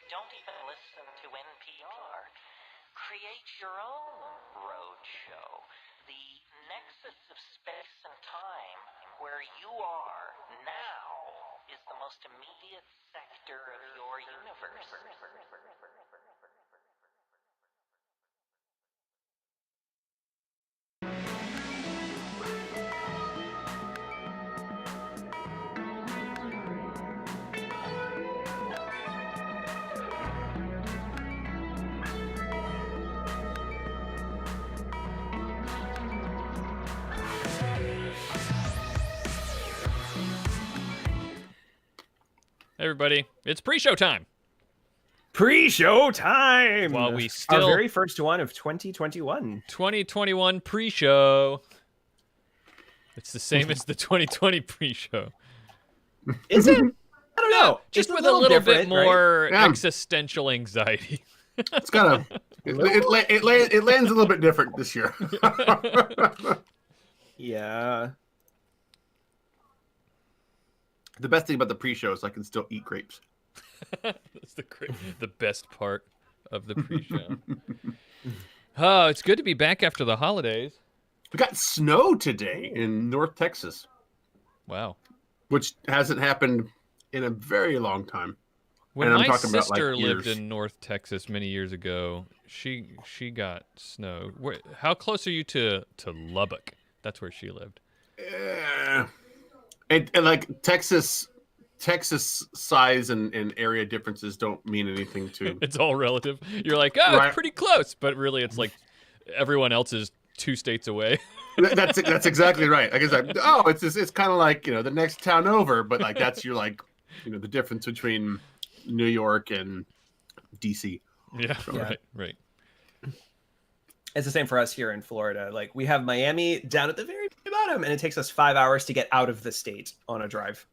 Don't even listen to NPR. Create your own road show. The nexus of space and time, where you are now, is the most immediate sector of your universe. Everybody, it's pre-show time. Pre-show time! While we still... Our very first one of 2021. 2021 pre-show. It's the same as the 2020 pre-show. Is it? I don't know. Just It's with a little bit more right? existential anxiety. It's kind of it lands a little bit different this year. Yeah. The best thing about the pre-show is I can still eat grapes. That's the best part of the pre-show. Oh, it's good to be back after the holidays. We got snow today in North Texas. Wow. Which hasn't happened in a very long time. When and my I'm talking about, like, sister lived years. in North Texas many years ago, she got snow. How close are you to Lubbock? That's where she lived. And like Texas size and area differences don't mean anything to. It's all relative. You're like, oh, Right. it's pretty close, but really, it's like everyone else is 2 states away. That's exactly right. I guess it's kind of like, the next town over, but like that's your like the difference between New York and DC. Yeah, Yeah. right. It's the same for us here in Florida. Like, we have Miami down at the very bottom, and it takes us 5 hours to get out of the state on a drive.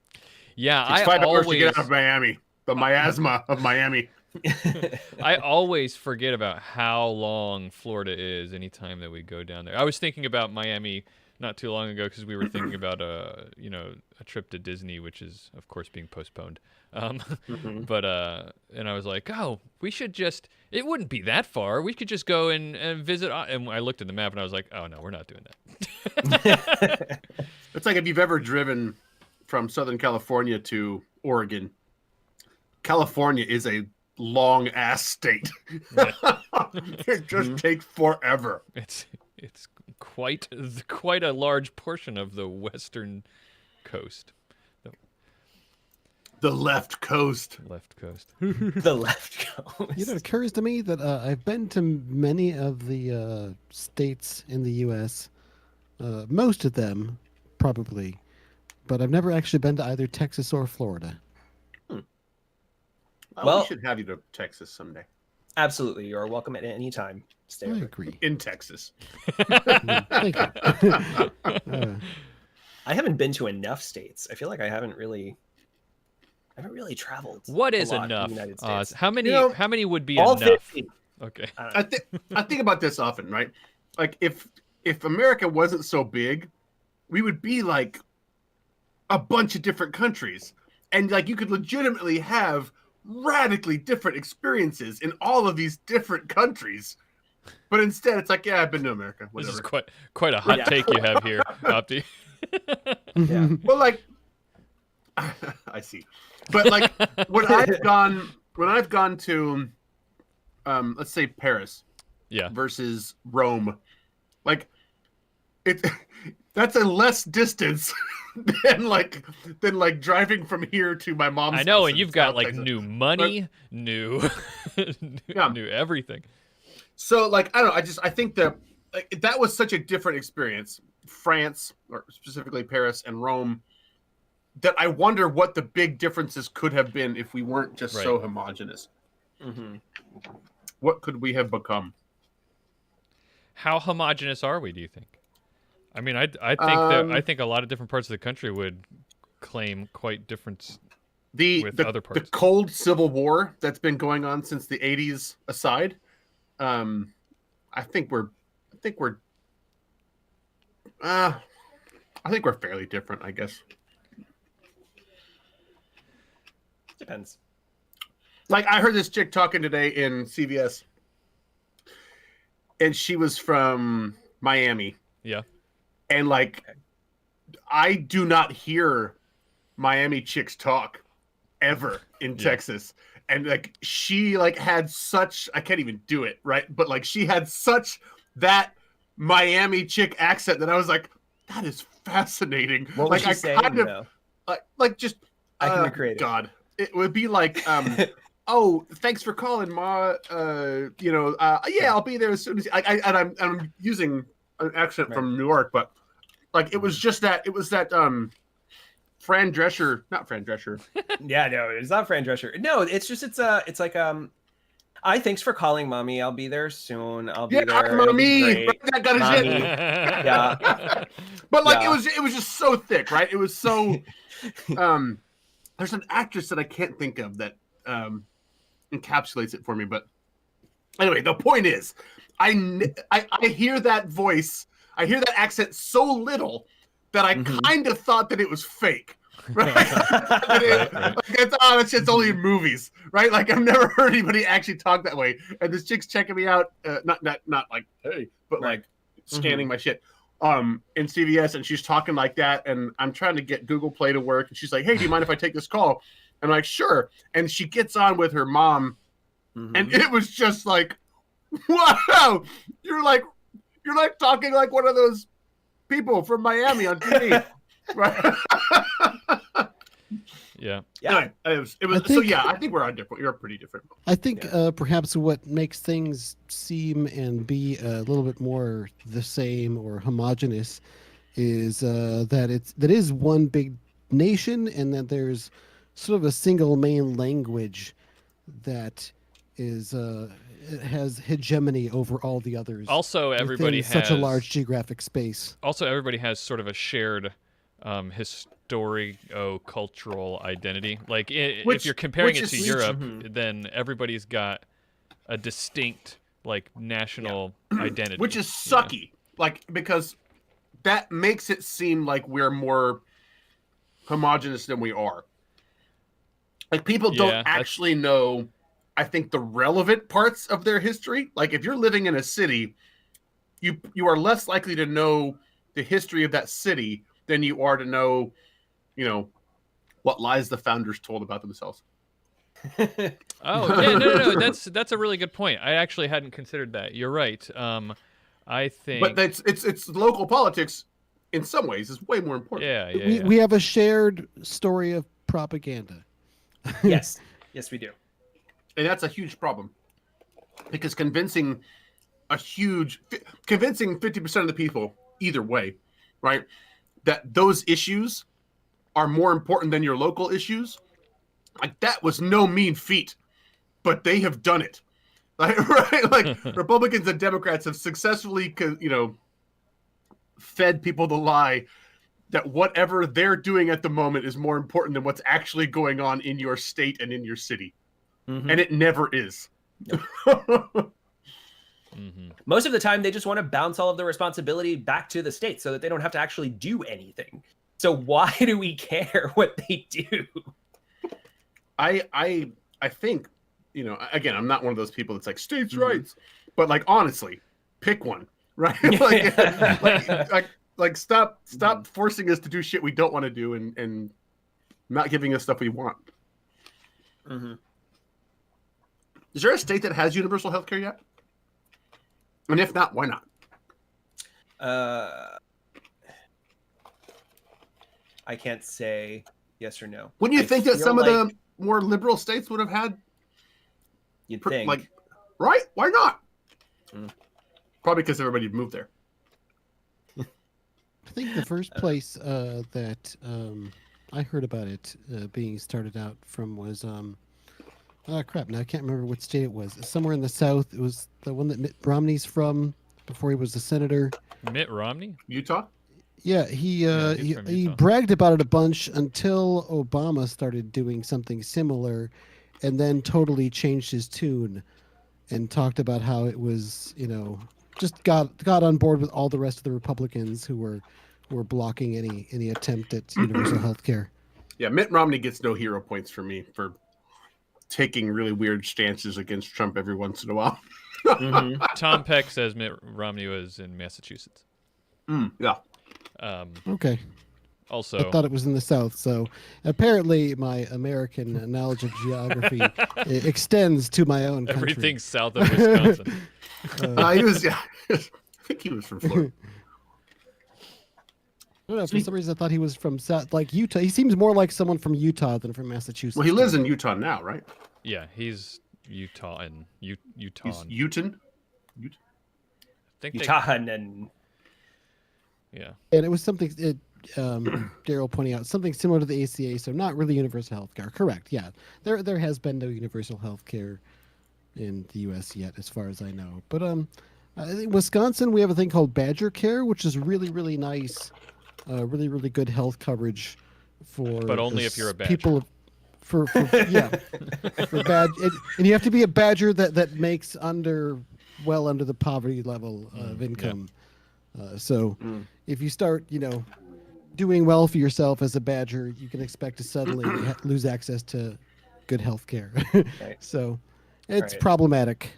Yeah, It's 5 hours to get out of Miami. The miasma of Miami. I always forget about how long Florida is anytime that we go down there. I was thinking about Miami not too long ago because we were thinking about a trip to Disney, which is of course being postponed. But and I was like, oh, we should just. It wouldn't be that far. We could just go and visit. And I looked at the map and I was like, oh no, we're not doing that. It's like if you've ever driven from Southern California to Oregon. California is a long ass state. It just takes forever. It's quite a large portion of the western coast. The left coast. Left coast. The left coast. It occurs to me that I've been to many of the states in the U.S., most of them, probably, but I've never actually been to either Texas or Florida. Well, we should have you to Texas someday. Absolutely. You're welcome at any time. Stay I over. agree. In Texas. Thank you. I haven't been to enough states. I feel like I haven't really traveled. What a is lot in enough? the United States. How many? How many would be All enough? 50. Okay. I think about this often, right? Like if America wasn't so big, we would be like a bunch of different countries, and like you could legitimately have radically different experiences in all of these different countries. But instead, it's like, yeah, I've been to America. Whatever. This is quite a hot take you have here, Opti. Yeah. Well, like, I see, but like when I've gone to, let's say Paris, Yeah. versus Rome, like that's a less distance than like driving from here to my mom's. I know, house and in you've got South like Texas. new money, new everything. So like I don't know, I think that like, that was such a different experience, France or specifically Paris and Rome, that I wonder what the big differences could have been if we weren't just so homogenous. Mm-hmm. What could we have become? How homogenous are we? Do you think? I mean, I think a lot of different parts of the country would claim quite different with other parts. The cold civil war that's been going on since the 80s aside, I think we're fairly different, I guess. Depends. Like I heard this chick talking today in CVS, and she was from Miami. Yeah. And like, I do not hear Miami chicks talk ever in Texas. And like, she like had such, I can't even do it, right? But like, she had such that Miami chick accent that I was like, that is fascinating. What like, was she I saying, kind of though? like just I can recreate it. God, it would be like, oh, thanks for calling, Ma. Yeah, I'll be there as soon as I'm using an accent from New York, but like it was just that Fran Drescher, not Fran Drescher. Yeah, no, it's not Fran Drescher. No, it's just it's like thanks for calling, Mommy. I'll be there soon. I'll be there. Mommy. That got his Mommy. shit. Yeah. But like it was just so thick, right? It was so there's an actress that I can't think of that encapsulates it for me, but anyway, the point is I hear that voice, I hear that accent so little that I kind of thought that it was fake. Right? That shit's only in movies, right? Like I've never heard anybody actually talk that way. And this chick's checking me out, not like hey, but like scanning my shit in CVS, and she's talking like that, and I'm trying to get Google Play to work, and she's like, hey, do you mind if I take this call? And I'm like, sure. And she gets on with her mom, and it was just like, wow, you're like talking like one of those people from Miami on TV. Right. Yeah. Anyway, it was I think we're on different. You're pretty different. I think perhaps what makes things seem and be a little bit more the same or homogenous is that is one big nation, and that there's sort of a single main language that is has hegemony over all the others. Also, everybody within has such a large geographic space. Also, everybody has sort of a shared historico-cultural identity. Like, if you're comparing it to Europe, then everybody's got a distinct, like, national identity. Which is sucky. Like, because that makes it seem like we're more homogenous than we are. Like, people don't actually know, I think, the relevant parts of their history. Like, if you're living in a city, you are less likely to know the history of that city than you are to know, what lies the founders told about themselves. Oh, yeah, no. That's a really good point. I actually hadn't considered that. You're right. I think, but it's local politics. In some ways, is way more important. Yeah. We have a shared story of propaganda. Yes, we do, and that's a huge problem because convincing 50% of the people either way, right, that those issues are more important than your local issues, like that was no mean feat, but they have done it. Like, right? Like Republicans and Democrats have successfully, fed people the lie that whatever they're doing at the moment is more important than what's actually going on in your state and in your city. And it never is. Most of the time, they just want to bounce all of the responsibility back to the state so that they don't have to actually do anything. So why do we care what they do? I think, again, I'm not one of those people that's like states' rights, but like honestly, pick one, right? like stop forcing us to do shit we don't want to do and not giving us stuff we want. Is there a state that has universal health care yet? And if not, why not? I can't say yes or no. Wouldn't you think that some of the more liberal states would have had? You'd think. Like, right? Why not? Probably because everybody moved there. I think the first place that I heard about it being started out from was crap. Now I can't remember what state it was. Somewhere in the South. It was the one that Mitt Romney's from before he was a senator. Mitt Romney? Utah? Yeah, he bragged about it a bunch until Obama started doing something similar, and then totally changed his tune and talked about how it was, just got on board with all the rest of the Republicans who were blocking any attempt at universal health care. Yeah, Mitt Romney gets no hero points for me for taking really weird stances against Trump every once in a while. Tom Peck says Mitt Romney was in Massachusetts. Yeah. Okay. Also, I thought it was in the South, so apparently my American knowledge of geography extends to my own country. everything south of Wisconsin. He was, yeah. I think he was from Florida. I don't know, for some reason I thought he was from South, like Utah. He seems more like someone from Utah than from Massachusetts. Well, he lives in Utah now, right? Yeah, he's Utah and Utah. He's Utah. I think Utah and yeah. And it was something, Daryl pointing out, something similar to the ACA, so not really universal health care. Correct, yeah. There has been no universal health care in the U.S. yet, as far as I know. But I think Wisconsin, we have a thing called Badger Care, which is really, really nice, really, really good health coverage for. But only if you're a badger. People. For yeah, for and you have to be a badger that makes well under the poverty level of income. So if you start, doing well for yourself as a badger, you can expect to suddenly lose access to good health care. Right. So it's Right. problematic.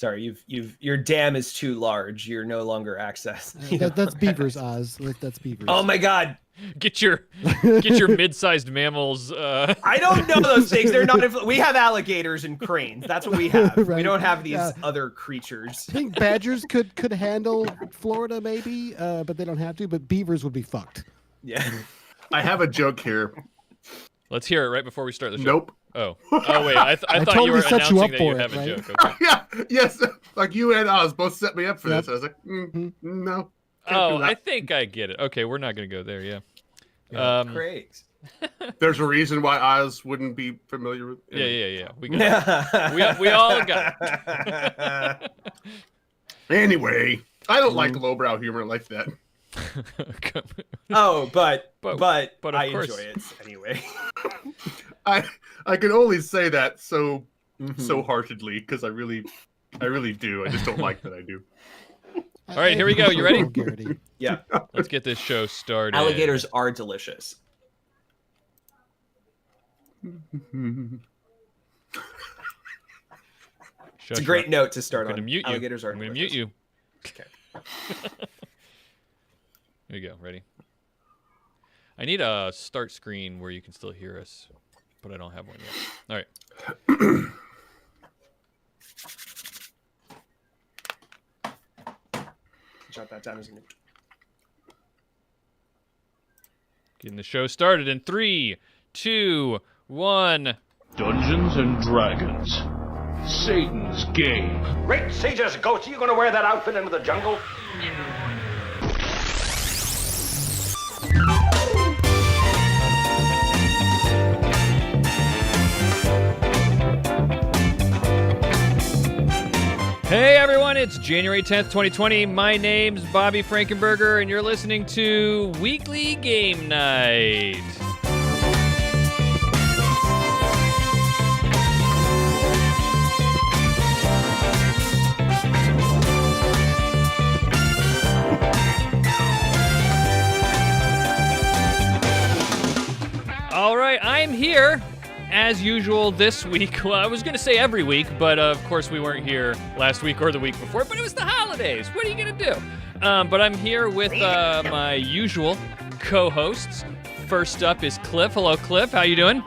sorry, your dam is too large. You're no longer access. That's beavers, Oz. That's beavers. Oh my God. Get your mid-sized mammals. I don't know those things. They're not. We have alligators and cranes. That's what we have. We Right. don't have these Yeah. other creatures. I think badgers could handle Florida maybe, but they don't have to. But beavers would be fucked. Yeah. I have a joke here. Let's hear it right before we start the show. Nope. Oh wait. I thought totally you were set you announcing up that for you it, have a right? joke. Okay. Yeah. Yes. Like you and Oz both set me up for Yep. this. I was like, no. can't Oh, do I that. think I get it. Okay, we're not gonna go there. Yeah. Great. There's a reason why Oz wouldn't be familiar with. Yeah. We got it. we all got it. Anyway, I don't like lowbrow humor like that. Oh, but of I course. enjoy it anyway. I can only say that so heartedly because I really do. I just don't like that I do. All right, here we go. You ready? Vulgarity. Yeah. Let's get this show started. Alligators are delicious. It's a great note to start I'm on. gonna mute you. Alligators are I'm gonna delicious. mute you. Okay. Here you go. Ready? I need a start screen where you can still hear us, but I don't have one yet. All right. Jot that down as a note. Getting the show started in 3, 2, 1. Dungeons and Dragons. Satan's game. Great Caesar's ghost, are you gonna wear that outfit into the jungle? Hey everyone, it's January 10th, 2020. My name's Bobby Frankenberger, and you're listening to Weekly Game Night. All right, I'm here as usual this week. Well, I was going to say every week, but of course we weren't here last week or the week before, but it was the holidays. What are you going to do? But I'm here with my usual co-hosts. First up is Cliff. Hello, Cliff. How you doing?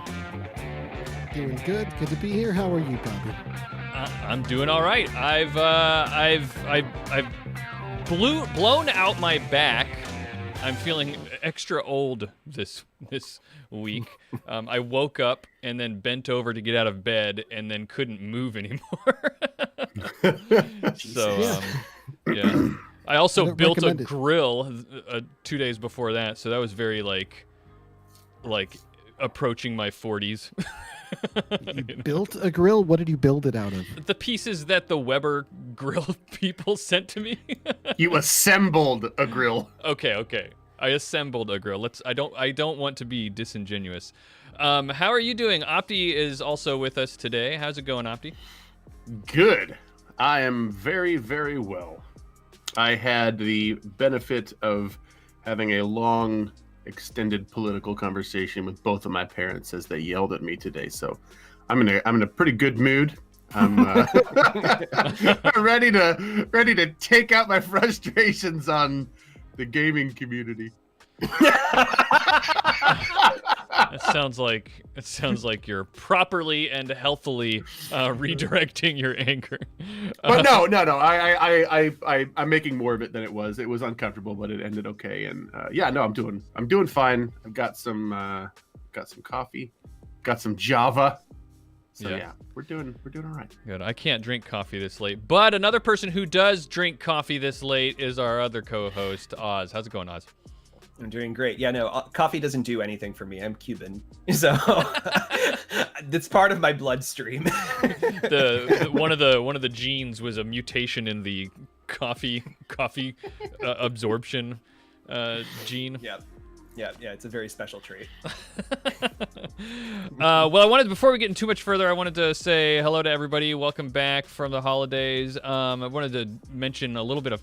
Doing good. Good to be here. How are you, Bobby? I'm doing all right. I've blown out my back. I'm feeling extra old this week. I woke up and then bent over to get out of bed and then couldn't move anymore. So, yeah. I also don't built a recommend it. grill 2 days before that, so that was very like approaching my 40s. You built a grill? What did you build it out of? The pieces that the Weber grill people sent to me. You assembled a grill. Okay. I assembled a grill. I don't want to be disingenuous. How are you doing? Opti is also with us today. How's it going, Opti? Good. I am very, very well. I had the benefit of having a long extended political conversation with both of my parents as they yelled at me today. So I'm in a pretty good mood. I'm ready to take out my frustrations on the gaming community. It sounds like you're properly and healthily redirecting your anger. But no. I'm making more of it than it was. It was uncomfortable, but it ended okay. And I'm doing fine. I've got some coffee, got some Java. So yeah, we're doing all right. Good. I can't drink coffee this late, but another person who does drink coffee this late is our other co-host, Oz. How's it going, Oz? I'm doing great. Yeah, no, coffee doesn't do anything for me. I'm Cuban, so it's part of my bloodstream. One of the genes was a mutation in the coffee absorption gene. Yeah, it's a very special trait. Well, before we get in too much further, I wanted to say hello to everybody. Welcome back from the holidays. I wanted to mention a little bit of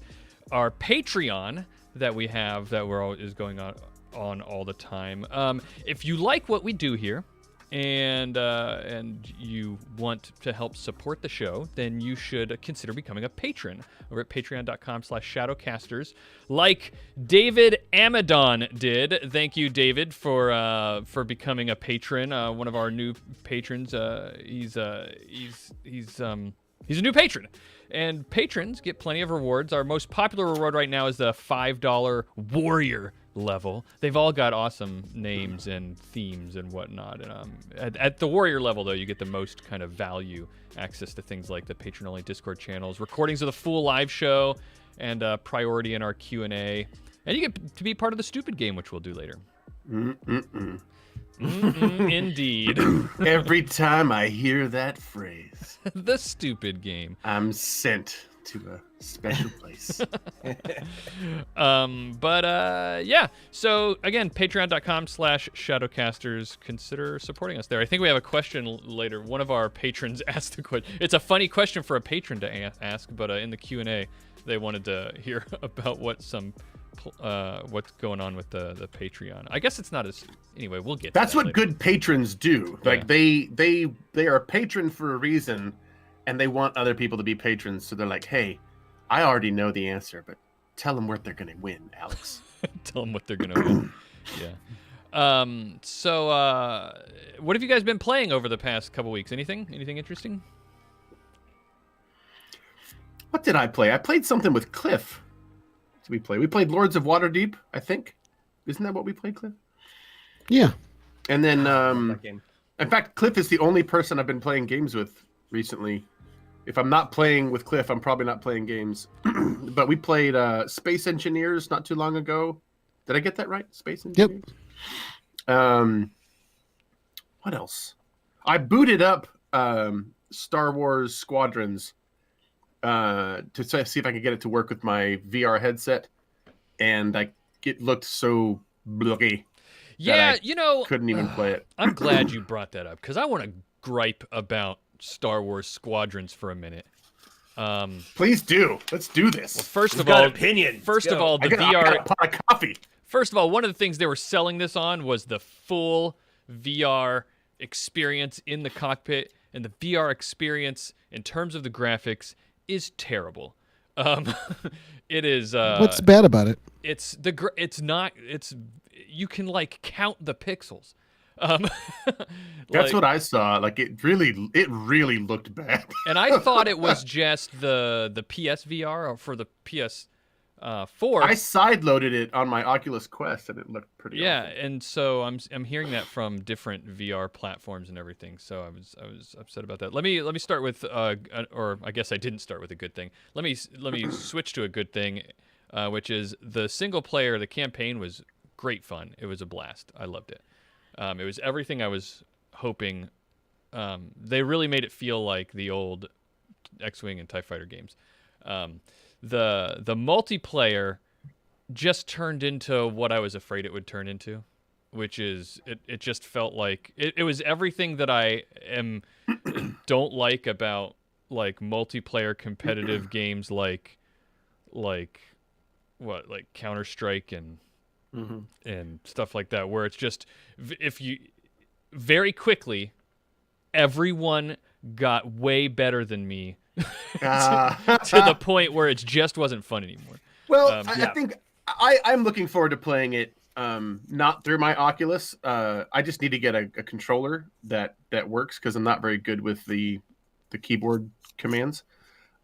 our Patreon that we have that is going on all the time. If you like what we do here, and you want to help support the show, then you should consider becoming a patron over at patreon.com/shadowcasters, like David Amadon did. Thank you, David, for becoming a patron. One of our new patrons. He's a new patron. And patrons get plenty of rewards. Our most popular reward right now is the $5 Warrior level. They've all got awesome names and themes and whatnot. And at the Warrior level, though, you get the most kind of value, access to things like the patron-only Discord channels, recordings of the full live show, and priority in our Q&A. And you get to be part of the stupid game, which we'll do later. Indeed. Every time I hear that phrase, the stupid game, I'm sent to a special place. Yeah. So again, patreon.com/shadowcasters. Consider supporting us there. I think we have a question later. One of our patrons asked a question. It's a funny question for a patron to ask, but in the Q&A, they wanted to hear about what's going on with the Patreon. I guess it's not as anyway. We'll get. That's to that what later. Good patrons do. Like they are a patron for a reason, and they want other people to be patrons. So they're like, "Hey, I already know the answer, but tell them what they're gonna win, Alex." Tell them what they're gonna win. Yeah. So, what have you guys been playing over the past couple weeks? Anything interesting? What did I play? I played something with Cliff. What did we play? We played Lords of Waterdeep, I think. Isn't that what we played, Cliff? Yeah. And then, That game. in fact, Cliff is the only person I've been playing games with recently. If I'm not playing with Cliff, I'm probably not playing games. But we played Space Engineers not too long ago. Did I get that right? Space Engineers? Yep. What else? I booted up Star Wars Squadrons to see if I could get it to work with my VR headset. And it looked so bluggy. Yeah, couldn't even play it. I'm glad you brought that up because I want to gripe about Star Wars Squadrons for a minute. Please do. Let's do this. Well, first of got all, opinions. First of all, the I got VR. a pot of coffee. First of all, one of the things they were selling this on was the full VR experience in the cockpit, and the VR experience in terms of the graphics is terrible. It is. What's bad about it? It's you can count the pixels. That's what I saw. It really looked bad. And I thought it was just the PSVR or for the PS4. I sideloaded it on my Oculus Quest and it looked pretty awesome. And so I'm hearing that from different VR platforms and everything. So I was upset about that. Let me start with or I guess I didn't start with a good thing. Let me switch to a good thing, which is the single player. The campaign was great fun. It was a blast. I loved it. It was everything I was hoping. They really made it feel like the old X-Wing and TIE Fighter games. The multiplayer just turned into what I was afraid it would turn into, which is it just felt like it was everything that I don't like about multiplayer competitive games like Counter-Strike and and stuff like that, where it's just if you very quickly everyone got way better than me to the point where it just wasn't fun anymore. Well, I think I'm looking forward to playing it not through my Oculus. I just need to get a controller that works, because I'm not very good with the keyboard commands.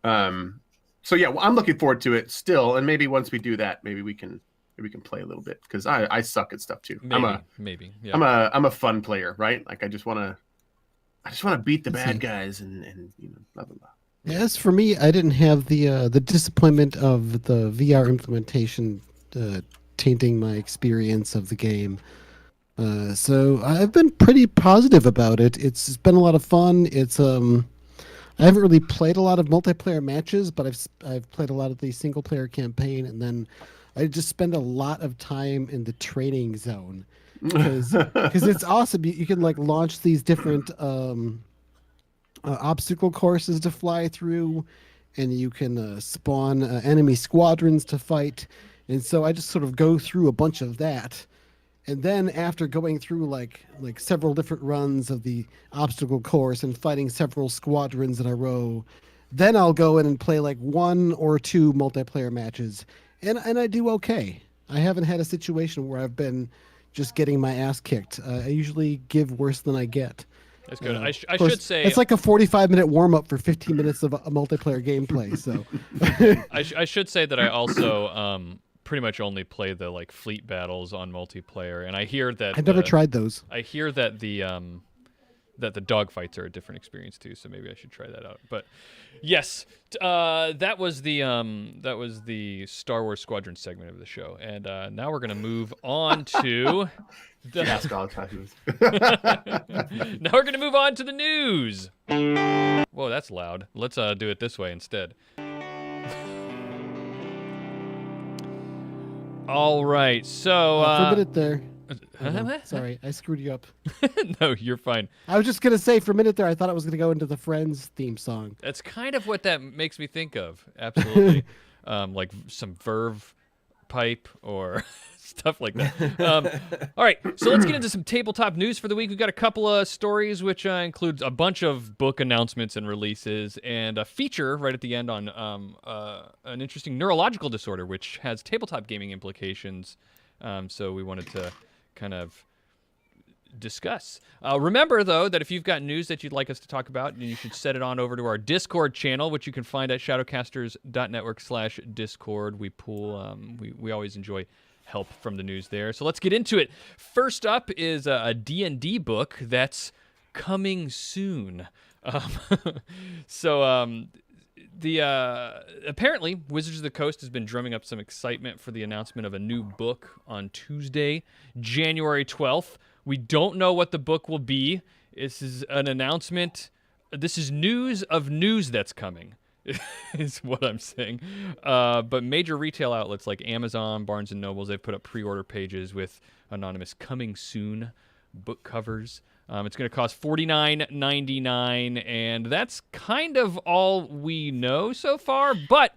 So yeah, well, I'm looking forward to it still, and maybe once we do that, maybe we can play a little bit, because I suck at stuff too. Maybe. Yeah. I'm a fun player, right? Like I just want to beat the bad guys and blah blah blah. As for me, I didn't have the disappointment of the VR implementation tainting my experience of the game. So I've been pretty positive about it. It's been a lot of fun. It's I haven't really played a lot of multiplayer matches, but I've played a lot of the single player campaign, and then I just spend a lot of time in the training zone because it's awesome. You can like launch these different obstacle courses to fly through, and you can spawn enemy squadrons to fight. And so I just sort of go through a bunch of that. And then after going through like several different runs of the obstacle course and fighting several squadrons in a row, then I'll go in and play like 1 or 2 multiplayer matches. And I do okay. I haven't had a situation where I've been just getting my ass kicked. I usually give worse than I get. That's good. I course, should say it's like a 45-minute warm-up for 15 minutes of a multiplayer gameplay. So I should say that I also pretty much only play the like fleet battles on multiplayer, and I hear that I've never tried those. I hear that the dogfights are a different experience too, so maybe I should try that out. But yes, that was the Star Wars Squadron segment of the show, and now we're gonna move on to. Ask all the questions. Now we're gonna move on to the news. Whoa, that's loud. Let's do it this way instead. All right, so for a minute there. Huh? Sorry, I screwed you up. No, you're fine. I was just gonna say for a minute there, I thought it was gonna go into the Friends theme song. That's kind of what that makes me think of. Absolutely, like some Verve pipe or stuff like that. All right, so let's get into some tabletop news for the week. We've got a couple of stories, which includes a bunch of book announcements and releases, and a feature right at the end on an interesting neurological disorder, which has tabletop gaming implications. So we wanted to kind of discuss. Remember, though, that if you've got news that you'd like us to talk about, you should send it on over to our Discord channel, which you can find at shadowcasters.network/Discord. We pool. We always enjoy help from the news there. So let's get into it. First up is a D&D book that's coming soon. Apparently Wizards of the Coast has been drumming up some excitement for the announcement of a new book on Tuesday, January 12th. We don't know what the book will be. This is an announcement. This is news of news that's coming. Is what I'm saying. But major retail outlets like Amazon, Barnes & Nobles, they've put up pre-order pages with anonymous coming soon book covers. It's going to cost $49.99, and that's kind of all we know so far. But,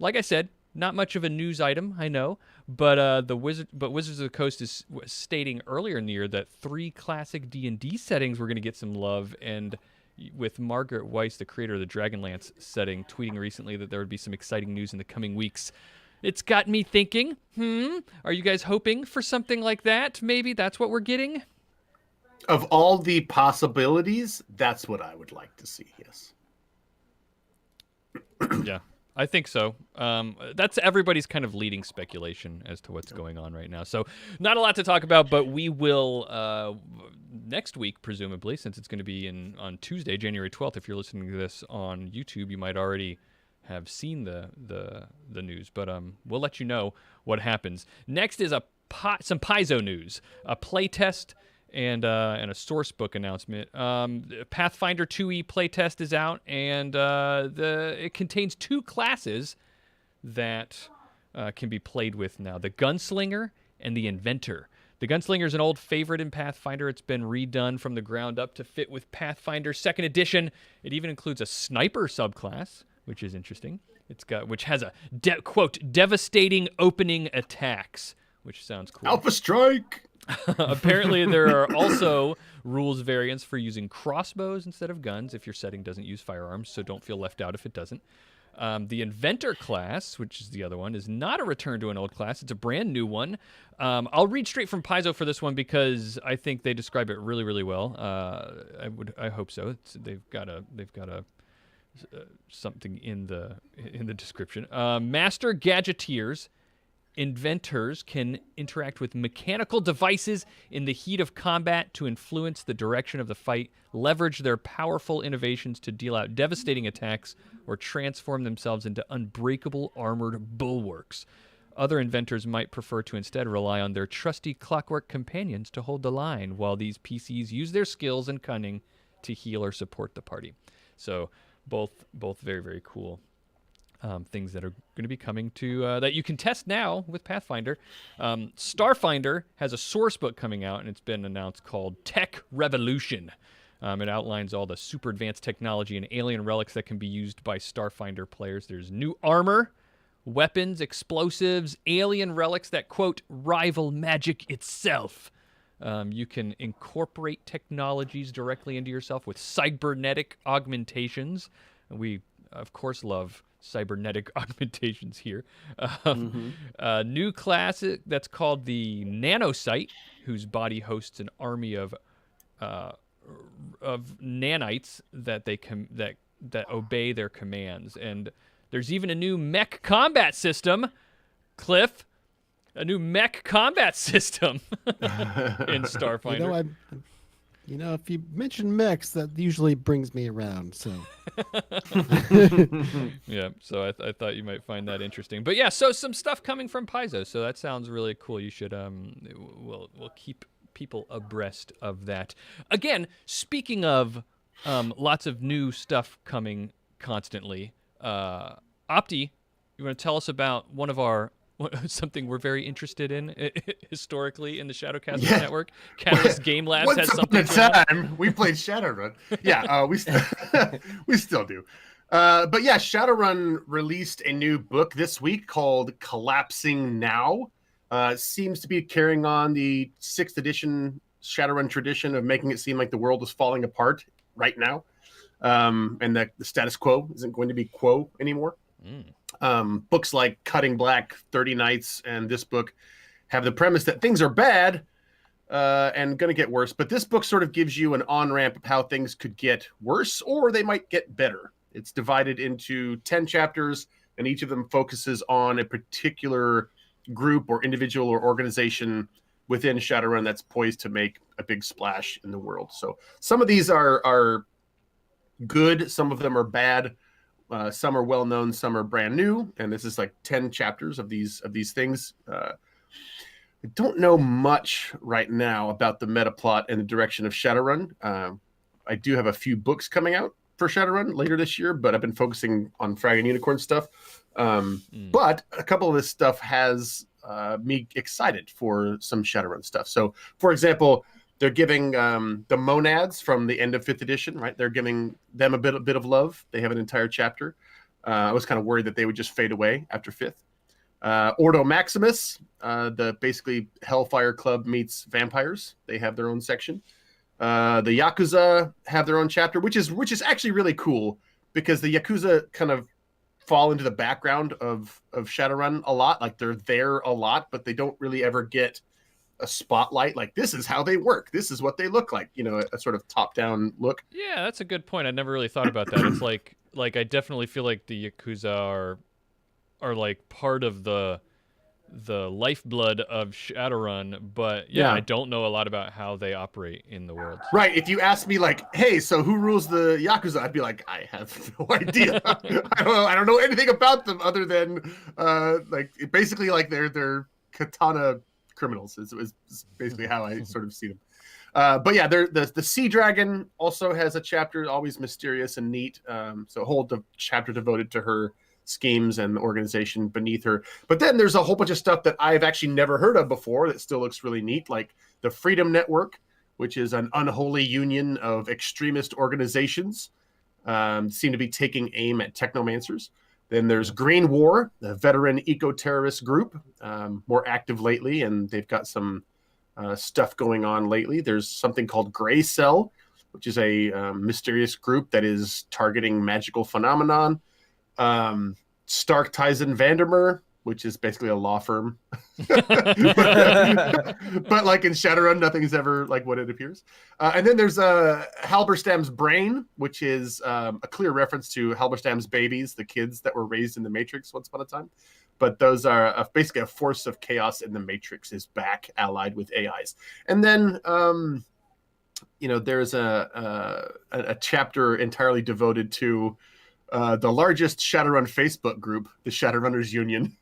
like I said, not much of a news item, I know. But Wizards of the Coast is stating earlier in the year that 3 classic D&D settings were going to get some love, and with Margaret Weiss, the creator of the Dragonlance setting, tweeting recently that there would be some exciting news in the coming weeks. It's got me thinking, are you guys hoping for something like that? Maybe that's what we're getting? Of all the possibilities, that's what I would like to see, yes. Yeah, I think so. That's everybody's kind of leading speculation as to what's going on right now. So not a lot to talk about, but we will next week, presumably, since it's going to be on Tuesday, January 12th. If you're listening to this on YouTube, you might already have seen the news, but we'll let you know what happens. Next is some Paizo news, a playtest and a source book announcement. Pathfinder 2e playtest is out, and it contains 2 classes that can be played with now: the Gunslinger and the Inventor. The Gunslinger is an old favorite in Pathfinder. It's been redone from the ground up to fit with Pathfinder 2nd Edition. It even includes a Sniper subclass, which is interesting. Which has a quote, devastating opening attacks, which sounds cool. Alpha Strike. Apparently, there are also rules variants for using crossbows instead of guns if your setting doesn't use firearms, so don't feel left out if it doesn't. The Inventor class, which is the other one, is not a return to an old class. It's a brand new one. I'll read straight from Paizo for this one because I think they describe it really, really well. I hope so. They've got something in the description. Master Gadgeteers. Inventors can interact with mechanical devices in the heat of combat to influence the direction of the fight, leverage their powerful innovations to deal out devastating attacks, or transform themselves into unbreakable armored bulwarks. Other inventors might prefer to instead rely on their trusty clockwork companions to hold the line, while these PCs use their skills and cunning to heal or support the party. So both very, very cool. Things that are going to be coming to that you can test now with Pathfinder. Starfinder has a source book coming out, and it's been announced called Tech Revolution. It outlines all the super advanced technology and alien relics that can be used by Starfinder players. There's new armor, weapons, explosives, alien relics that, quote, rival magic itself. You can incorporate technologies directly into yourself with cybernetic augmentations. We, of course, love cybernetic augmentations here. New class that's called the Nanocyte, whose body hosts an army of nanites that that obey their commands. And there's even a new mech combat system, Cliff. A new mech combat system in Starfinder. If you mention mechs, that usually brings me around. So, yeah. So I thought you might find that interesting. But yeah, so some stuff coming from Paizo. So that sounds really cool. You should we'll keep people abreast of that. Again, speaking of lots of new stuff coming constantly, Opti, you want to tell us about something we're very interested in historically in the Shadowcasters Network? Catalyst Game Labs has something. Once upon a time, we played Shadowrun. Yeah, we still do. But yeah, Shadowrun released a new book this week called Collapsing Now. Seems to be carrying on the 6th edition Shadowrun tradition of making it seem like the world is falling apart right now, and that the status quo isn't going to be quo anymore. Books like Cutting Black, 30 Nights, and this book have the premise that things are bad and going to get worse. But this book sort of gives you an on-ramp of how things could get worse or they might get better. It's divided into 10 chapters, and each of them focuses on a particular group or individual or organization within Shadowrun that's poised to make a big splash in the world. So some of these are good, some of them are bad. Some are well known, some are brand new, and this is like 10 chapters of these things. I don't know much right now about the meta plot and the direction of Shadowrun. I do have a few books coming out for Shadowrun later this year, but I've been focusing on Frag and Unicorn stuff. But a couple of this stuff has me excited for some Shadowrun stuff. So, for example, they're giving the Monads from the end of 5th edition, right? They're giving them a bit of love. They have an entire chapter. I was kind of worried that they would just fade away after 5th. Ordo Maximus, the basically Hellfire Club meets vampires. They have their own section. The Yakuza have their own chapter, which is actually really cool because the Yakuza kind of fall into the background of Shadowrun a lot. Like they're there a lot, but they don't really ever get a spotlight. Like this is how they work. This is what they look like. A sort of top-down look. Yeah, that's a good point. I never really thought about that. It's like I definitely feel like the Yakuza are like part of the lifeblood of Shadowrun, but yeah, I don't know a lot about how they operate in the world. Right. If you ask me like, hey, so who rules the Yakuza? I'd be like, I have no idea. I don't know anything about them other than basically like they're katana criminals is basically how I sort of see them. But yeah, the Sea Dragon also has a chapter, always mysterious and neat. So a whole chapter devoted to her schemes and the organization beneath her. But then there's a whole bunch of stuff that I've actually never heard of before that still looks really neat, like the Freedom Network, which is an unholy union of extremist organizations, seem to be taking aim at technomancers. Then there's Green War, the veteran eco-terrorist group, more active lately, and they've got some stuff going on lately. There's something called Gray Cell, which is a mysterious group that is targeting magical phenomenon. Stark Tyson Vandermeer, which is basically a law firm. but like in Shadowrun, nothing's ever like what it appears. And then there's Halberstam's Brain, which is a clear reference to Halberstam's babies, the kids that were raised in the Matrix once upon a time. But those are basically a force of chaos in the Matrix is back, allied with AIs. And then, there's a chapter entirely devoted to the largest Shadowrun Facebook group, the Shadowrunners Union.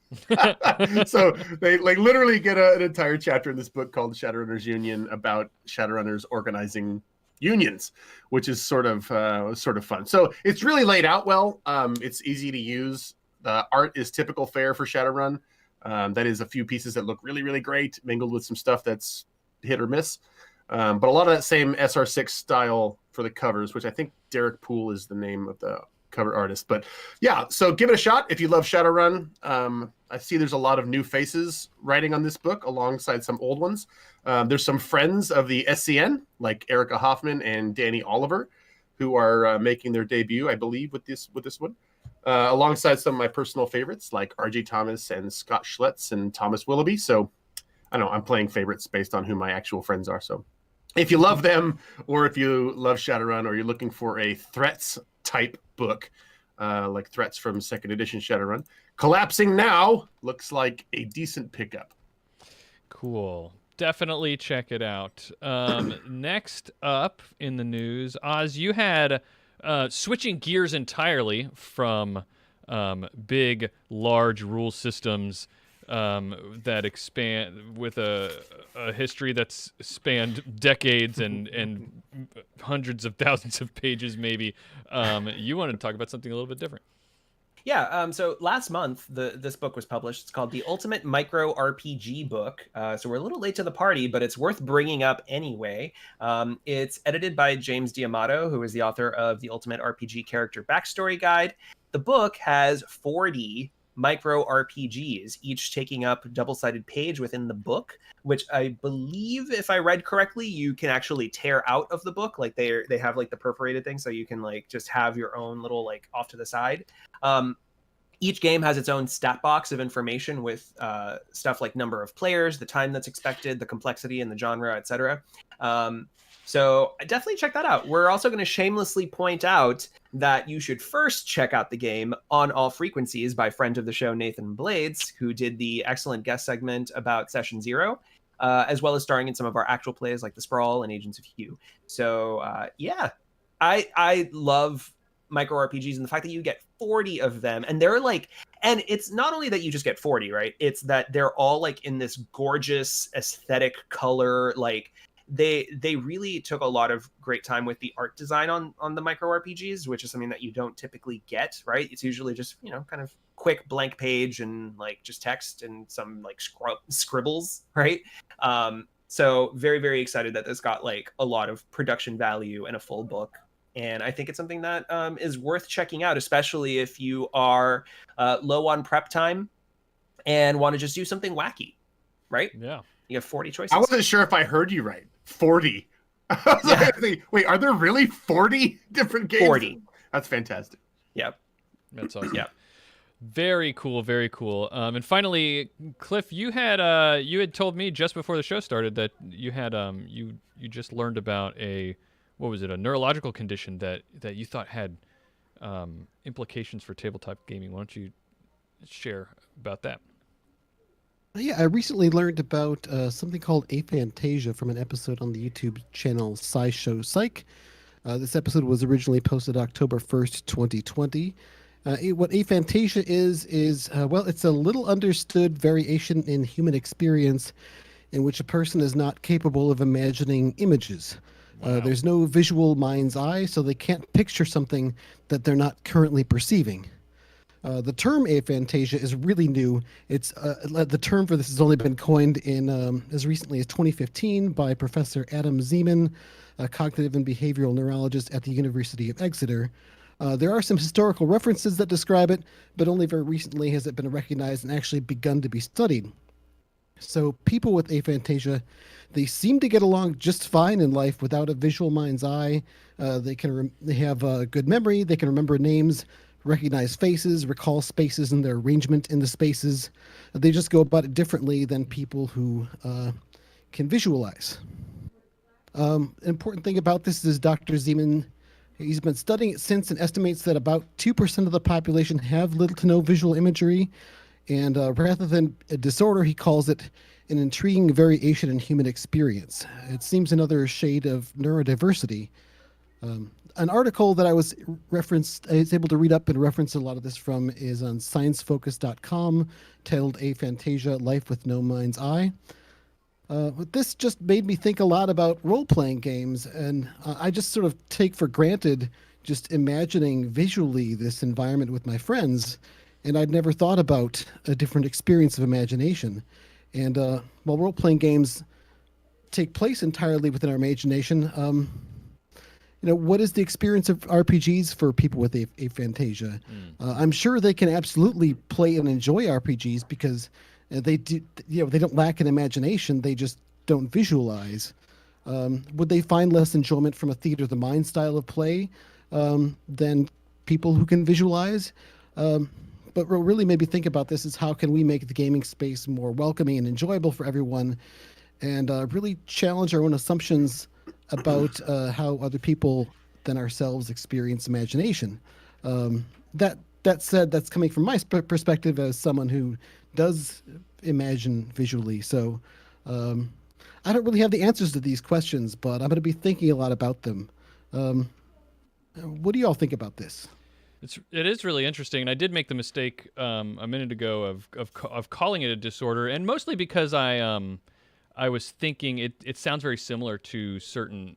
So they literally get an entire chapter in this book called Shadowrunners Union about Shadowrunners organizing unions, which is sort of fun. So it's really laid out well. It's easy to use. The art is typical fare for Shadowrun. That is a few pieces that look really, really great, mingled with some stuff that's hit or miss. But a lot of that same SR6 style for the covers, which I think Derek Poole is the name of the cover artist. But yeah, so give it a shot if you love Shadowrun. I see there's a lot of new faces writing on this book alongside some old ones. There's some friends of the SCN, like Erica Hoffman and Danny Oliver, who are making their debut, I believe, with this one. Alongside some of my personal favorites like RJ Thomas and Scott Schletz and Thomas Willoughby. So I don't know, I'm playing favorites based on who my actual friends are. So if you love them, or if you love Shadowrun, or you're looking for a threats type book, like Threats from 2nd edition Shadowrun, Collapsing Now looks like a decent pickup. Cool. Definitely check it out. Next up in the news, Oz, you had switching gears entirely from big, large rule systems that expand with a history that's spanned decades and hundreds of thousands of pages, maybe. You wanted to talk about something a little bit different. Yeah, so last month, this book was published. It's called The Ultimate Micro RPG Book. So we're a little late to the party, but it's worth bringing up anyway. It's edited by James D'Amato, who is the author of The Ultimate RPG Character Backstory Guide. The book has 40 micro RPGs, each taking up a double-sided page within the book, which I believe, if I read correctly, you can actually tear out of the book. Like they have like the perforated thing, so you can like just have your own little like off to the side. Each game has its own stat box of information with stuff like number of players, the time that's expected, the complexity and the genre, etc. So definitely check that out. We're also going to shamelessly point out that you should first check out the game On All Frequencies by friend of the show, Nathan Blades, who did the excellent guest segment about Session Zero, as well as starring in some of our actual plays like The Sprawl and Agents of Hue. So yeah, I love micro RPGs and the fact that you get 40 of them, and they're like, and it's not only that you just get 40, right? It's that they're all like in this gorgeous aesthetic color, like they really took a lot of great time with the art design on the micro RPGs, which is something that you don't typically get, right? It's usually just, kind of quick blank page and like just text and some like scribbles, right? So very, very excited that this got like a lot of production value and a full book. And I think it's something that is worth checking out, especially if you are low on prep time and want to just do something wacky, right? Yeah. You have 40 choices. I wasn't sure if I heard you right. 40. I was like, wait, are there really 40 different games? 40. That's fantastic. Yep. That's awesome. Yeah. Very cool, very cool. And finally, Cliff, you had told me just before the show started that you had you just learned about a neurological condition that you thought had implications for tabletop gaming. Why don't you share about that? Yeah, I recently learned about something called aphantasia from an episode on the YouTube channel SciShow Psych. This episode was originally posted October 1st, 2020. What aphantasia is it's a little understood variation in human experience in which a person is not capable of imagining images. Wow. There's no visual mind's eye, so they can't picture something that they're not currently perceiving. The term aphantasia is really new. It's the term for this has only been coined in as recently as 2015 by Professor Adam Zeman, a cognitive and behavioral neurologist at the University of Exeter. There are some historical references that describe it, but only very recently has it been recognized and actually begun to be studied. So people with aphantasia, they seem to get along just fine in life without a visual mind's eye. They have good memory. They can remember names, recognize faces, recall spaces and their arrangement in the spaces. They just go about it differently than people who can visualize. Important thing about this is Dr. Zeman, he's been studying it since and estimates that about 2% of the population have little to no visual imagery. And rather than a disorder, he calls it an intriguing variation in human experience. It seems another shade of neurodiversity. An article that I was able to read up and reference a lot of this from is on sciencefocus.com, titled Aphantasia, Life with No Mind's Eye. But this just made me think a lot about role-playing games, and I just sort of take for granted just imagining visually this environment with my friends, and I'd never thought about a different experience of imagination. And while role-playing games take place entirely within our imagination, what is the experience of RPGs for people with aphantasia? I'm sure they can absolutely play and enjoy RPGs because they don't lack an imagination. They just don't visualize. Would they find less enjoyment from a theater of the mind style of play than people who can visualize? But what really made me think about this is how can we make the gaming space more welcoming and enjoyable for everyone, and really challenge our own assumptions about how other people than ourselves experience imagination. That said, that's coming from my perspective as someone who does imagine visually. So I don't really have the answers to these questions, but I'm going to be thinking a lot about them. What do you all think about this? It is really interesting, and I did make the mistake a minute ago of calling it a disorder, and mostly because I was thinking it sounds very similar to certain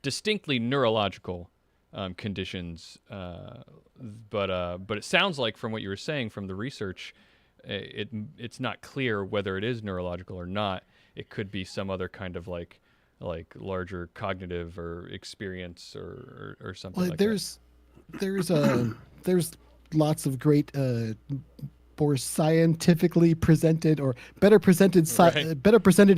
distinctly neurological conditions, but it sounds like from what you were saying from the research, it's not clear whether it is neurological or not. It could be some other kind of like larger cognitive or experience or something like that. There's lots of great more scientifically presented or better presented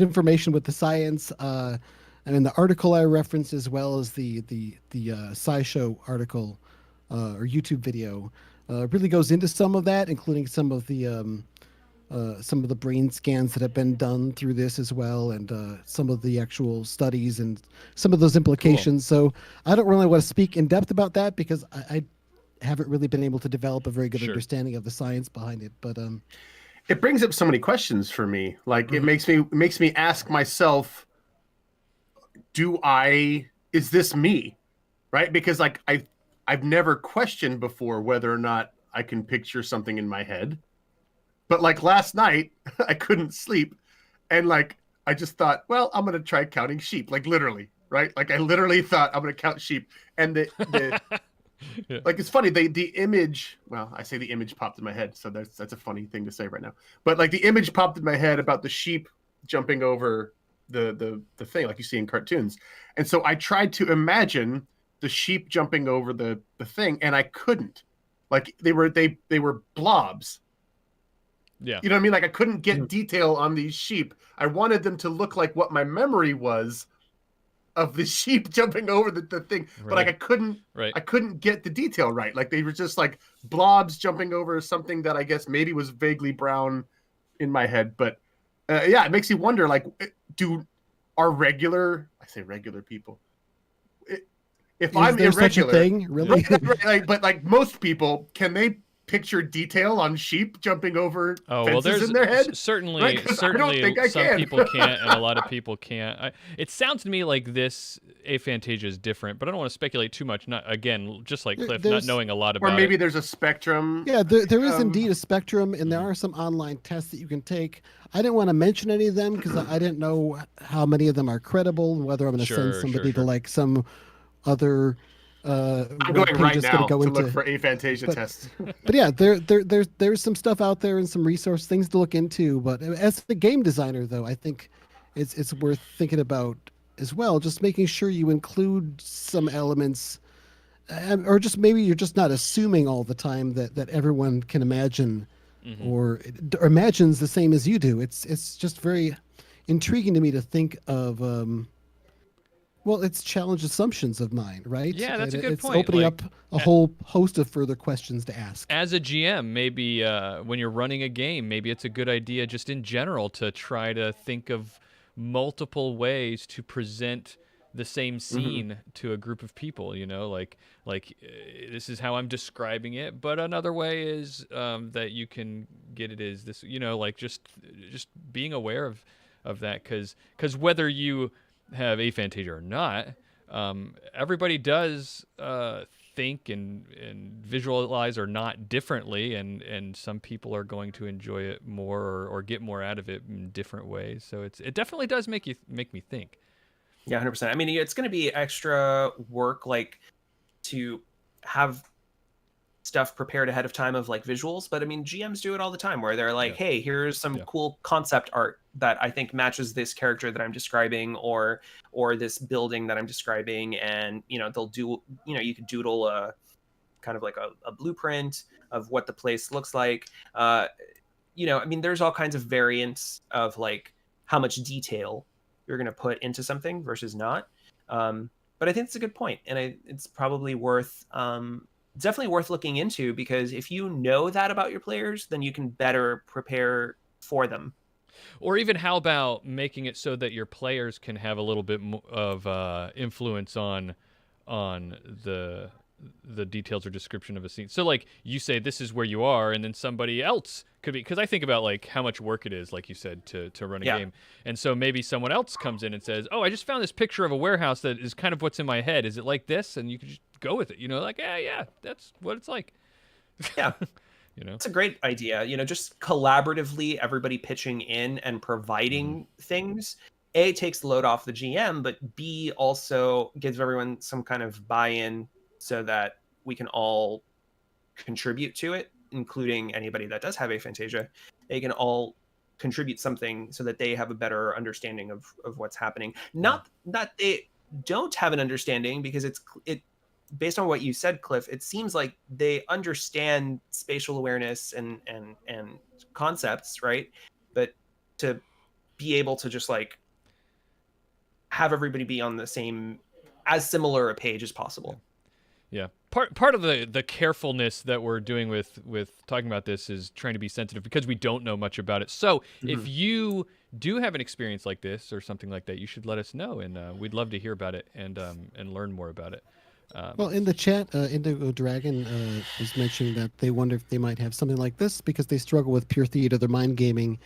information with the science. And in the article I referenced, as well as the SciShow article or YouTube video, really goes into some of that, including some of the brain scans that have been done through this as well, and some of the actual studies and some of those implications. Cool. So I don't really want to speak in depth about that because I haven't really been able to develop a very good understanding of the science behind it. But it brings up so many questions for me. Like it makes me ask myself, is this me? Right? Because like I've never questioned before whether or not I can picture something in my head. But like last night, I couldn't sleep. And like, I just thought, well, I'm going to try counting sheep, like literally, right? Like I literally thought I'm going to count sheep. And the yeah. Like, it's funny, the image, well, I say the image popped in my head. So that's a funny thing to say right now. But like the image popped in my head about the sheep jumping over the thing like you see in cartoons. And so I tried to imagine the sheep jumping over the thing, and I couldn't. Like they were blobs. Yeah. You know what I mean? Like I couldn't get detail on these sheep. I wanted them to look like what my memory was of the sheep jumping over the thing. Right. But like I couldn't get the detail right. Like they were just like blobs jumping over something that I guess maybe was vaguely brown in my head. But yeah, it makes you wonder, like, I say regular people. If I'm there irregular, such a thing, really? but like most people, can they picture detail on sheep jumping over fences in their head? Certainly, right? certainly I don't think some people can't, and a lot of people can't. It sounds to me like this aphantasia is different, but I don't want to speculate too much. Not again, just like Cliff, not knowing a lot about it. Or maybe there's a spectrum. Yeah, there is indeed a spectrum, and there are some online tests that you can take. I didn't want to mention any of them because I didn't know how many of them are credible, and whether I'm going to send somebody to like some other I'm going right now to look for aphantasia tests. But yeah, there's some stuff out there and some resource things to look into. But as the game designer, though, I think it's worth thinking about as well. Just making sure you include some elements, or just maybe you're just not assuming all the time that everyone can imagine or imagines the same as you do. It's just very intriguing to me to think of. Well, it's challenge assumptions of mine, right? Yeah, that's a good it's point. opening Like, up a whole host of further questions to ask. As a GM, maybe when you're running a game, maybe it's a good idea just in general to try to think of multiple ways to present the same scene to a group of people. You know, like this is how I'm describing it, but another way is that you can get it is this. You know, like just being aware of that, because whether you have aphantasia or not, everybody does think and visualize or not differently, and some people are going to enjoy it more or get more out of it in different ways. So it definitely does make me think. Yeah, 100%. I mean, it's going to be extra work, like to have stuff prepared ahead of time of like visuals, but I mean, GMs do it all the time where they're like, hey, here's some cool concept art that I think matches this character that I'm describing, or this building that I'm describing, and they'll do, you could doodle a kind of like a blueprint of what the place looks like. I mean, there's all kinds of variants of like how much detail you're going to put into something versus not. But I think it's a good point, and it's probably worth definitely worth looking into, because if you know that about your players, then you can better prepare for them. Or even how about making it so that your players can have a little bit of influence on the details or description of a scene. So like you say this is where you are, and then somebody else could be, because I think about like how much work it is, like you said, to run a game. And so maybe someone else comes in and says, oh, I just found this picture of a warehouse that is kind of what's in my head. Is it like this? And you could just go with it, like, yeah, that's what it's like. Yeah. It's a great idea. Just collaboratively everybody pitching in and providing things, A, takes the load off the GM, but B, also gives everyone some kind of buy-in so that we can all contribute to it, including anybody that does have aphantasia. They can all contribute something so that they have a better understanding of what's happening. Not that they don't have an understanding, because it based on what you said, Cliff, it seems like they understand spatial awareness and concepts, right? But to be able to just like have everybody be on the same, as similar a page as possible. Yeah. Part of the carefulness that we're doing with talking about this is trying to be sensitive, because we don't know much about it. So if you do have an experience like this or something like that, you should let us know, and we'd love to hear about it and learn more about it. Well, in the chat, Indigo Dragon was mentioning that they wonder if they might have something like this because they struggle with pure theater, their mind gaming.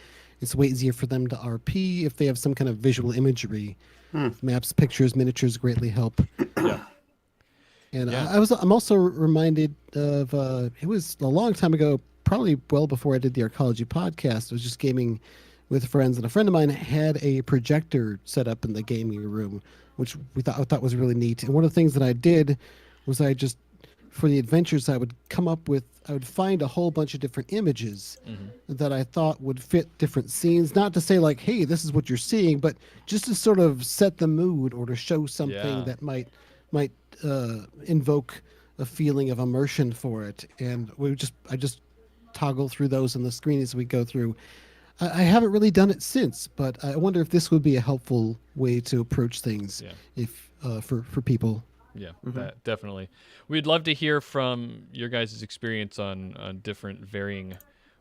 It's way easier for them to RP if they have some kind of visual imagery. Maps, pictures, miniatures greatly help. Yeah. And I'm also reminded of it was a long time ago, probably well before I did the Arcology podcast. I was just gaming with friends, and a friend of mine had a projector set up in the gaming room, which I thought was really neat. And one of the things that I did was for the adventures, I would find a whole bunch of different images that I thought would fit different scenes. Not to say like, hey, this is what you're seeing, but just to sort of set the mood or to show something that might invoke a feeling of immersion for it. And I just toggle through those on the screen as we go through. I haven't really done it since, but I wonder if this would be a helpful way to approach things if for people. Yeah, that definitely. We'd love to hear from your guys' experience on different varying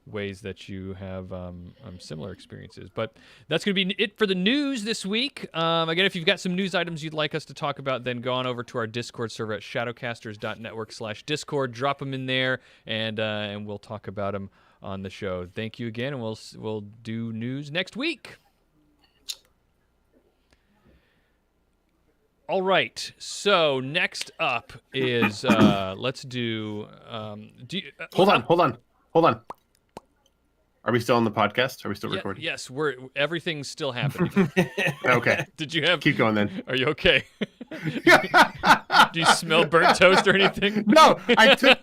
ways that you have similar experiences. But that's going to be it for the news this week. Again, if you've got some news items you'd like us to talk about, then go on over to our Discord server at shadowcasters.network/Discord. Drop them in there, and we'll talk about them on the show. Thank you again, and we'll do news next week. All right. So next up is let's do. Hold on. Are we still on the podcast? Are we still recording? Yes, everything's still happening. Okay. Did you have? Keep going then. Are you okay? Do you smell burnt toast or anything? No, I took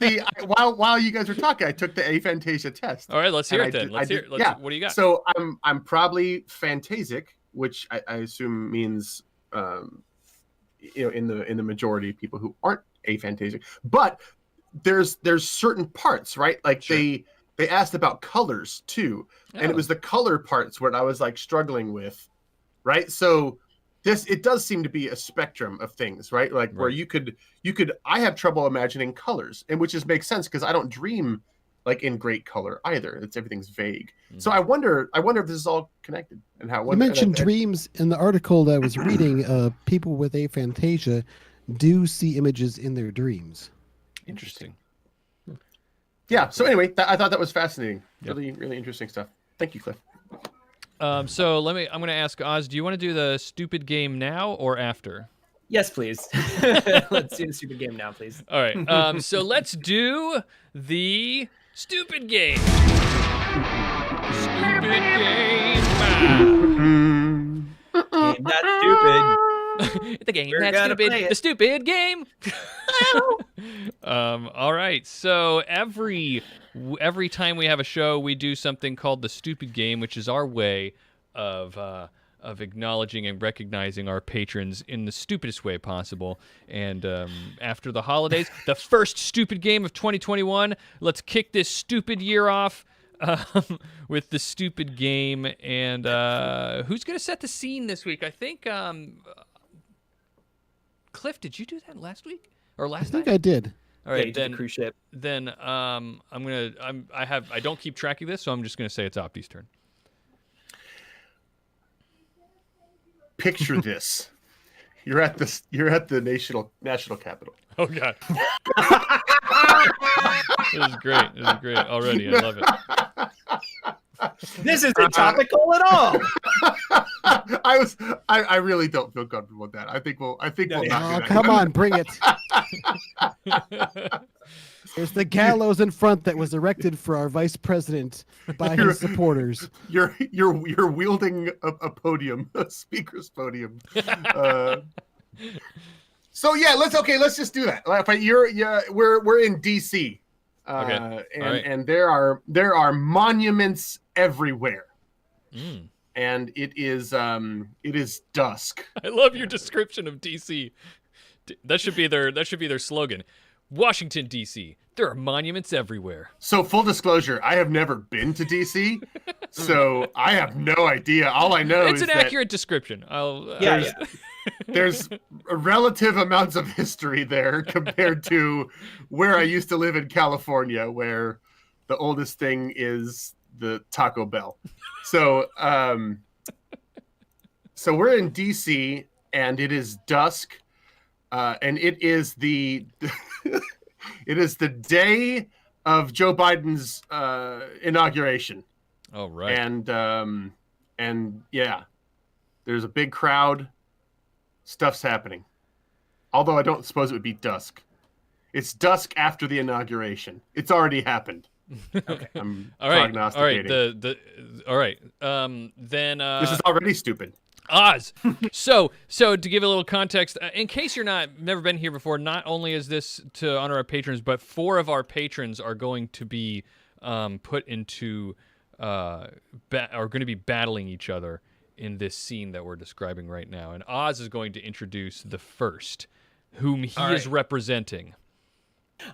while you guys were talking, I took the aphantasia test. All right, let's hear it then. Let's hear it. What do you got? So I'm probably phantasic, which I assume means in the majority of people who aren't aphantasic. But there's certain parts, right? Like Sure. they asked about colors too, and it Oh. was the color parts where I was like struggling with, right? So it does seem to be a spectrum of things, right? Like where Right. you could I have trouble imagining colors, and which just makes sense because I don't dream like in great color either. Everything's vague. So I wonder if this is all connected and how You mentioned dreams in the article that I was reading. People with aphantasia do see images in their dreams. Interesting. Yeah. So anyway, I thought that was fascinating. Yep. Really, really interesting stuff. Thank you, Cliff. So I'm going to ask Oz, do you want to do the stupid game now or after? Yes, please. Let's do the stupid game now, please. All right. So let's do the stupid game. Stupid game. Game that's stupid. The game We're that's gonna stupid. play it. The stupid game. All right. So every time we have a show, we do something called the stupid game, which is our way of acknowledging and recognizing our patrons in the stupidest way possible. And after the holidays, the first stupid game of 2021, let's kick this stupid year off with the stupid game. And who's going to set the scene this week? I think Cliff, did you do that last week or I last think night? I did. All right, Yeah, you did the cruise ship. then I don't keep track of this, so I'm just gonna say it's Opti's turn. Picture this: you're at the national capital. Oh God, this is great. This is great already. I love it. This isn't topical at all. I really don't feel comfortable with that. I think we'll not do that. Come on, bring it. There's the gallows in front that was erected for our vice president by his supporters. You're wielding a podium, a speaker's podium. So yeah, let's just do that. We're in DC. Okay. And there are monuments everywhere. And it is dusk. I love your description of DC. That should be their slogan. Washington, D.C. There are monuments everywhere. So full disclosure, I have never been to DC, so I have no idea. All I know It's is an accurate description. there's relative amounts of history there compared to where I used to live in California, where the oldest thing is the Taco Bell. So so we're in DC and it is dusk, and it is the it is the day of Joe Biden's inauguration. Oh right. And yeah, there's a big crowd. Stuff's happening. Although I don't suppose it would be dusk. It's dusk after the inauguration. It's already happened. Okay. I'm All right. prognosticating. All right. Then This is already stupid. Oz. So to give a little context, in case you're never been here before, not only is this to honor our patrons, but 4 of our patrons are going to be put into are going to be battling each other in this scene that we're describing right now. And Oz is going to introduce the first, whom he is representing.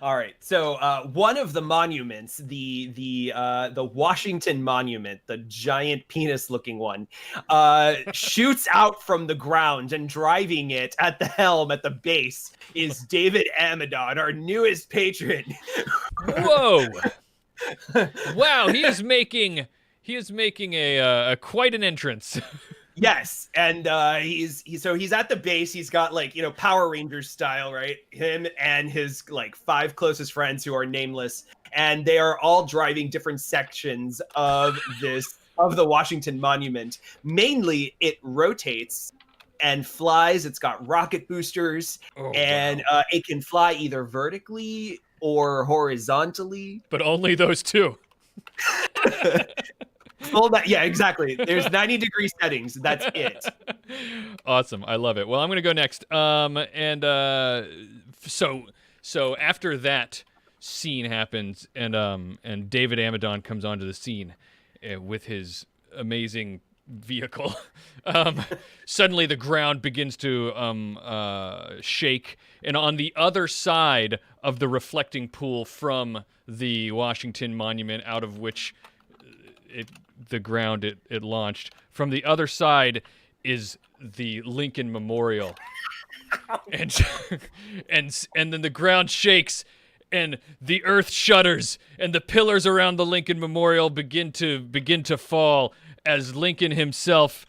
All right. So one of the monuments, the Washington Monument, the giant penis-looking one, shoots out from the ground, and driving it at the helm at the base is David Amadon, our newest patron. Whoa! Wow, he is making a quite an entrance. Yes, and he's at the base. He's got Power Rangers style, right? Him and his 5 closest friends who are nameless, and they are all driving different sections of the Washington Monument. Mainly, it rotates and flies. It's got rocket boosters, and it can fly either vertically or horizontally. But only those 2. Yeah, exactly. There's 90-degree settings. That's it. Awesome. I love it. Well, I'm going to go next. So after that scene happens and David Amadon comes onto the scene with his amazing vehicle, suddenly the ground begins to shake, and on the other side of the reflecting pool from the Washington Monument, out of which the ground it launched, from the other side is the Lincoln Memorial, and then the ground shakes, and the earth shudders, and the pillars around the Lincoln Memorial begin to fall as Lincoln himself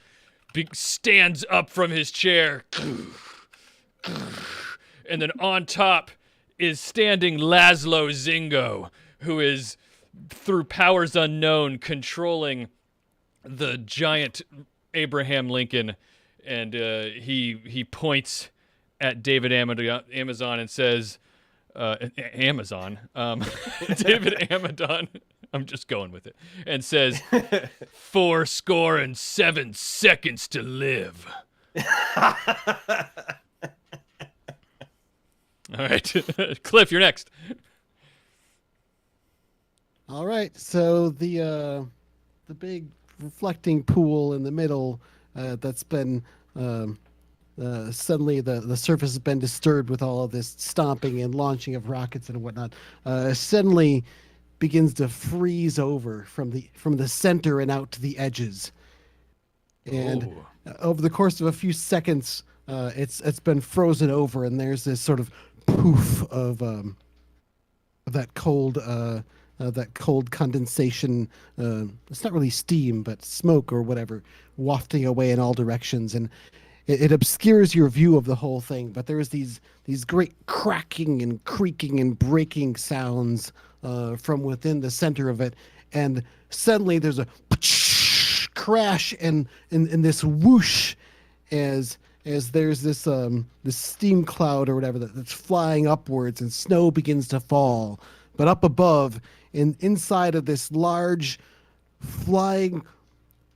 stands up from his chair. And then on top is standing Laszlo Zingo, who is, through powers unknown, controlling the giant Abraham Lincoln. And he points at David Amazon and says, Amazon, David Amadon, I'm just going with it, and says, 4.7 to live. All right, Cliff, you're next. All right, so the big reflecting pool in the middle that's been suddenly the surface has been disturbed with all of this stomping and launching of rockets and whatnot. Suddenly begins to freeze over from the center and out to the edges. And over the course of a few seconds, it's been frozen over, and there's this sort of poof of that cold condensation. It's not really steam, but smoke or whatever, wafting away in all directions, and it obscures your view of the whole thing. But there's these great cracking and creaking and breaking sounds from within the center of it, and suddenly there's a crash and this whoosh as there's this steam cloud or whatever that's flying upwards, and snow begins to fall. But up above, inside of this large flying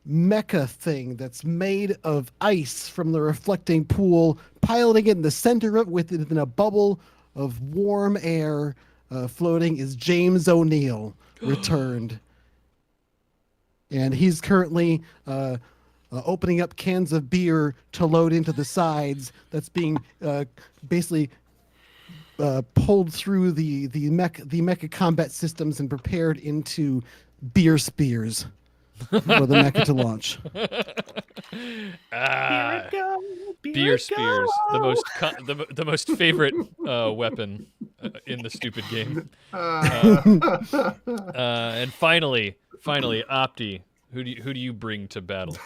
mecha thing that's made of ice from the reflecting pool, piloting it in the center of it within a bubble of warm air, floating, is James O'Neill, returned. And he's currently opening up cans of beer to load into the sides. That's being basically pulled through the mecha combat systems and prepared into beer spears for the mecha to launch. Beer spears, the most favorite weapon in the stupid game. And finally, Opti, who do you bring to battle?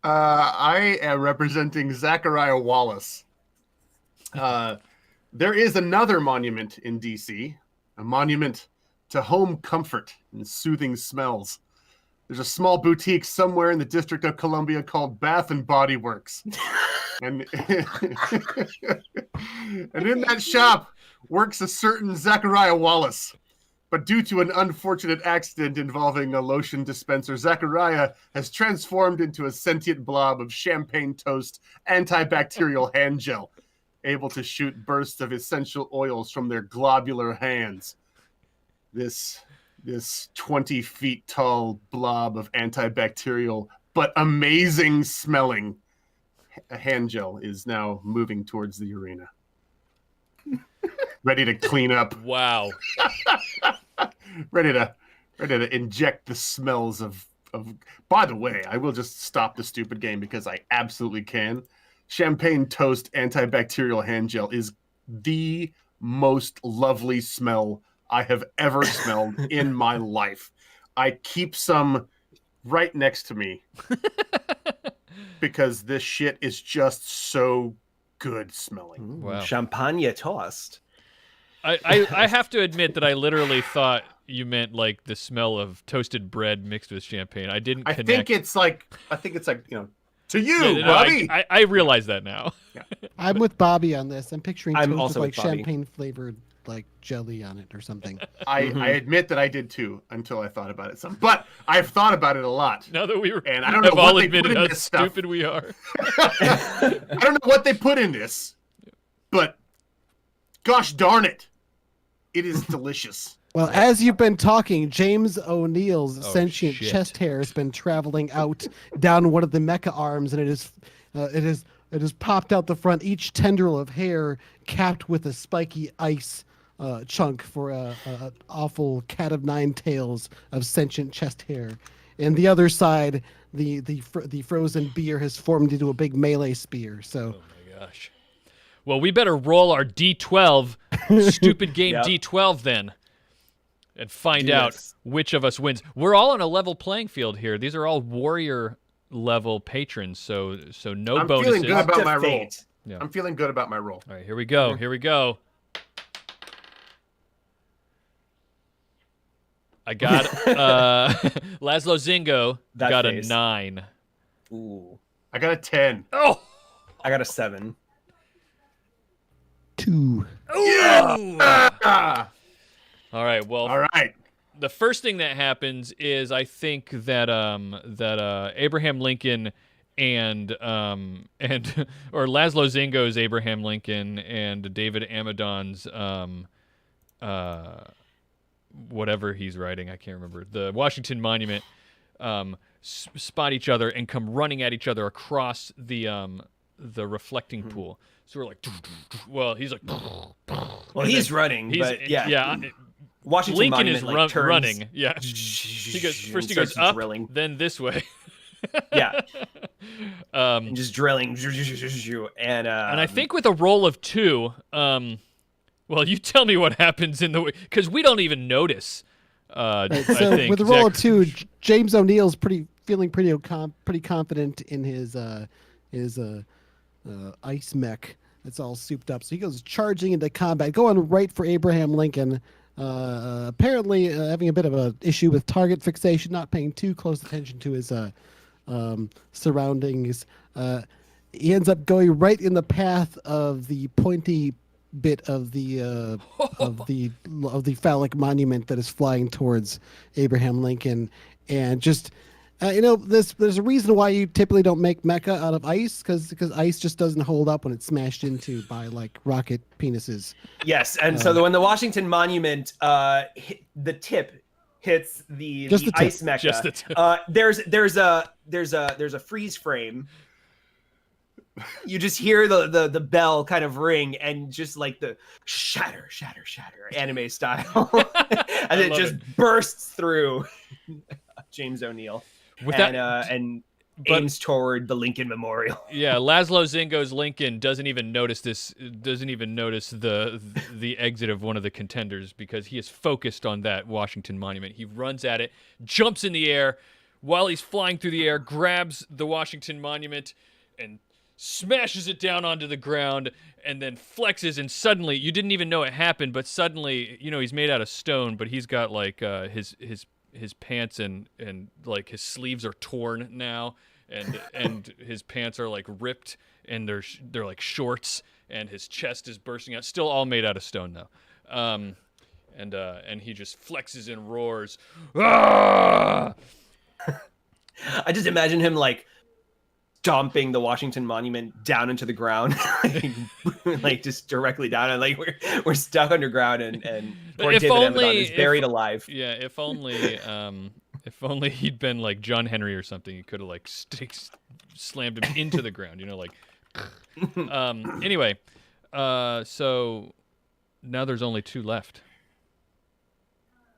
I am representing Zachariah Wallace. There is another monument in DC, a monument to home comfort and soothing smells. There's a small boutique somewhere in the District of Columbia called Bath and Body Works. And in that shop works a certain Zachariah Wallace. But due to an unfortunate accident involving a lotion dispenser, Zachariah has transformed into a sentient blob of champagne toast antibacterial hand gel, able to shoot bursts of essential oils from their globular hands. This 20 feet tall blob of antibacterial but amazing smelling hand gel is now moving towards the arena. Ready to clean up. Wow. Ready to inject the smells of. By the way, I will just stop the stupid game because I absolutely can. Champagne toast antibacterial hand gel is the most lovely smell I have ever smelled in my life. I keep some right next to me because this shit is just so good smelling. Wow. Champagne toast. I have to admit that I literally thought you meant like the smell of toasted bread mixed with champagne. I didn't connect. I think it's like, to you, Bobby. I realize that now. Yeah. I'm with Bobby on this. I'm picturing I'm toast also with like with Bobby. champagne flavored like jelly on it or something. I admit that I did too until I thought about it some. But I've thought about it a lot. Now that we were, And I don't know have what all they admitted put in how this stuff. stupid we are. I don't know what they put in this, but gosh darn it, it is delicious. Well, as you've been talking, James O'Neill's Oh, sentient shit. chest hair has been traveling out down one of the mecha arms, and it has popped out the front. Each tendril of hair capped with a spiky ice chunk for a awful cat of nine tails of sentient chest hair. And the other side, the frozen beer has formed into a big melee spear. So. Oh my gosh. Well, we better roll our D12, stupid game Yep. D12 then, and find Do out this. which of us wins. We're all on a level playing field here. These are all warrior level patrons, so no I'm bonuses. feeling good about To my roll. fate. Yeah. I'm feeling good about my roll. All right, here we go. Here we go. I got Laszlo Zingo That got face. a 9. Ooh. I got a 10. Oh. I got a 7. 2. Ah! All right. Well, All right. the first thing that happens is I think that Abraham Lincoln and or Laszlo Zingo's Abraham Lincoln and David Amadon's whatever he's writing, I can't remember, the Washington Monument, spot each other and come running at each other across the reflecting pool. So we're like, well, he's like, Well, he's running, but yeah. Washington Lincoln Monument, is like, turns, running. Yeah, he goes first. He and goes starts up, drilling. then this way. Yeah, Um, and just drilling, and I think with a roll of 2, well, you tell me what happens in the way, because we don't even notice. Right, I so think with a roll of Zach- 2, James O'Neill's feeling pretty confident in his ice mech. It's all souped up, so he goes charging into combat, going right for Abraham Lincoln. Apparently having a bit of an issue with target fixation, not paying too close attention to his surroundings. He ends up going right in the path of the pointy bit of the phallic monument that is flying towards Abraham Lincoln, and just there's a reason why you typically don't make mecha out of ice, because ice just doesn't hold up when it's smashed into by like rocket penises. yes, and so when the Washington Monument, the tip hits the Just the tip. ice mecha, Just the tip. there's a freeze frame. You just hear the bell kind of ring, and just like the shatter anime style, and it love just bursts through James O'Neill With and that- but aims toward the Lincoln Memorial. Yeah, Laszlo Zingo's Lincoln doesn't even notice this. Doesn't even notice the exit of one of the contenders, because he is focused on that Washington Monument. He runs at it, jumps in the air, while he's flying through the air, grabs the Washington Monument and smashes it down onto the ground, and then flexes. And suddenly, you didn't even know it happened, but suddenly, he's made out of stone, but he's got like his pants and like his sleeves are torn now, and his pants are like ripped, and they're like shorts, and his chest is bursting out, still all made out of stone though. And he just flexes and roars. Ah! I just imagine him like stomping the Washington Monument down into the ground, like just directly down, and like we're stuck underground, and poor If David only- Amadon is buried alive. Yeah, if only he'd been like John Henry or something, he could have like slammed him into the ground, like. Anyway, so now there's only 2 left.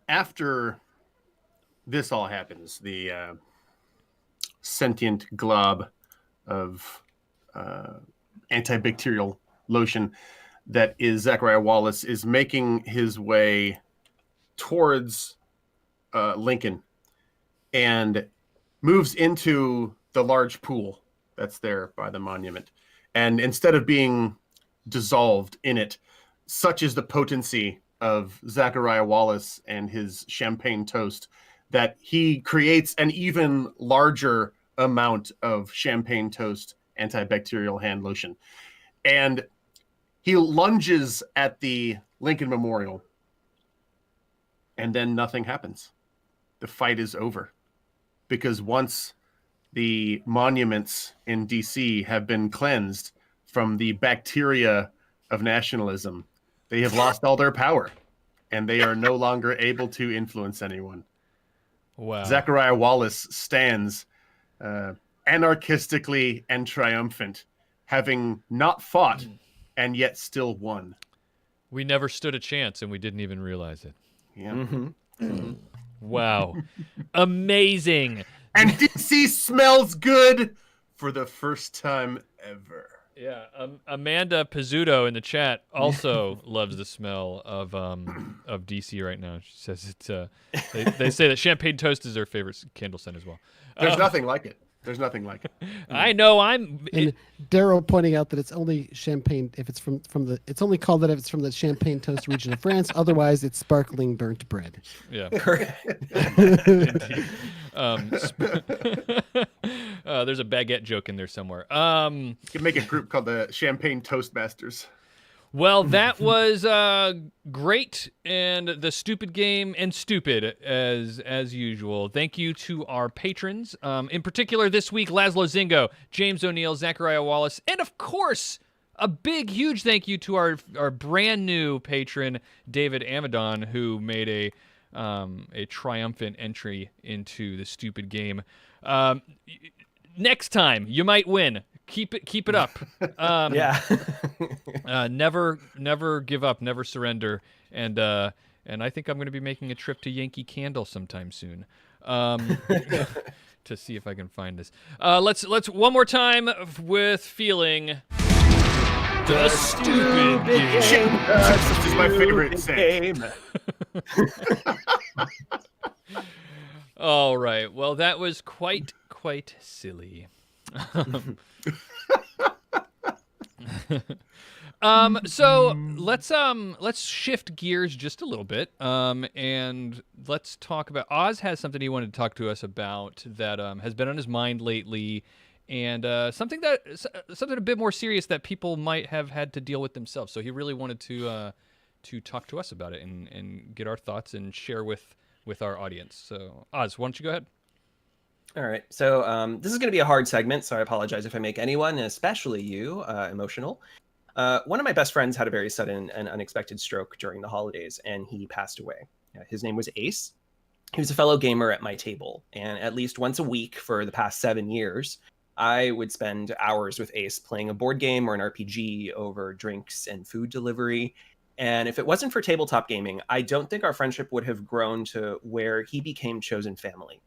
After this all happens, the sentient glob of antibacterial lotion that is Zachariah Wallace is making his way towards Lincoln and moves into the large pool that's there by the monument. And instead of being dissolved in it, such is the potency of Zachariah Wallace and his champagne toast that he creates an even larger amount of champagne toast antibacterial hand lotion. And he lunges at the Lincoln Memorial, and then nothing happens. The fight is over, because once the monuments in DC have been cleansed from the bacteria of nationalism, they have lost all their power, and they are no longer able to influence anyone. Wow. Zachariah Wallace stands anarchistically and triumphant, having not fought and yet still won. We never stood a chance, and we didn't even realize it. Yeah. Wow. Amazing. And DC smells good for the first time ever. Yeah, Amanda Pizzuto in the chat also loves the smell of DC right now. She says it's they say that champagne toast is their favorite candle scent as well. There's nothing like it. There's nothing like it. I know. And Daryl pointing out that it's only champagne if it's from the. It's only called that if it's from the Champagne Toast region of France. Otherwise, it's sparkling burnt bread. Yeah. There's a baguette joke in there somewhere. You can make a group called the Champagne Toastmasters. Well, that was great, and the stupid game and stupid as usual. Thank you to our patrons, in particular this week, Laszlo Zingo, James O'Neill, Zachariah Wallace, and of course, a big, huge thank you to our brand new patron, David Amadon, who made a triumphant entry into the stupid game. Next time, you might win. Keep it up. Yeah. Never give up, never surrender. And I think I'm going to be making a trip to Yankee Candle sometime soon. To see if I can find this. Let's one more time with feeling the stupid game. This is my favorite saying. All right. Well, that was quite silly. So let's shift gears just a little bit, and let's talk about Oz has something he wanted to talk to us about that has been on his mind lately, and something a bit more serious that people might have had to deal with themselves. So he really wanted to talk to us about it and get our thoughts and share with our audience. So Oz, why don't you go ahead? All right. So this is going to be a hard segment, so I apologize if I make anyone, especially you, emotional. One of my best friends had a very sudden and unexpected stroke during the holidays, and he passed away. His name was Ace. He was a fellow gamer at my table, and at least once a week for the past 7 years, I would spend hours with Ace playing a board game or an RPG over drinks and food delivery. And if it wasn't for tabletop gaming, I don't think our friendship would have grown to where he became chosen family.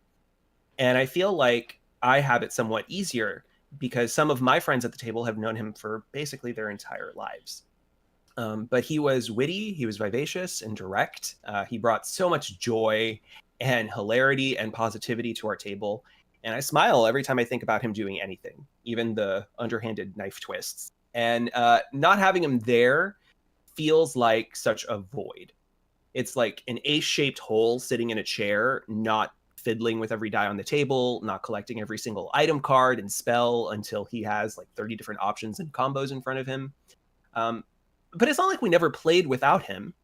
And I feel like I have it somewhat easier because some of my friends at the table have known him for basically their entire lives. But he was witty, he was vivacious and direct. He brought so much joy and hilarity and positivity to our table. And I smile every time I think about him doing anything, even the underhanded knife twists. And not having him there feels like such a void. It's like an ace-shaped hole sitting in a chair, not fiddling with every die on the table, not collecting every single item card and spell until he has like 30 different options and combos in front of him. But it's not like we never played without him.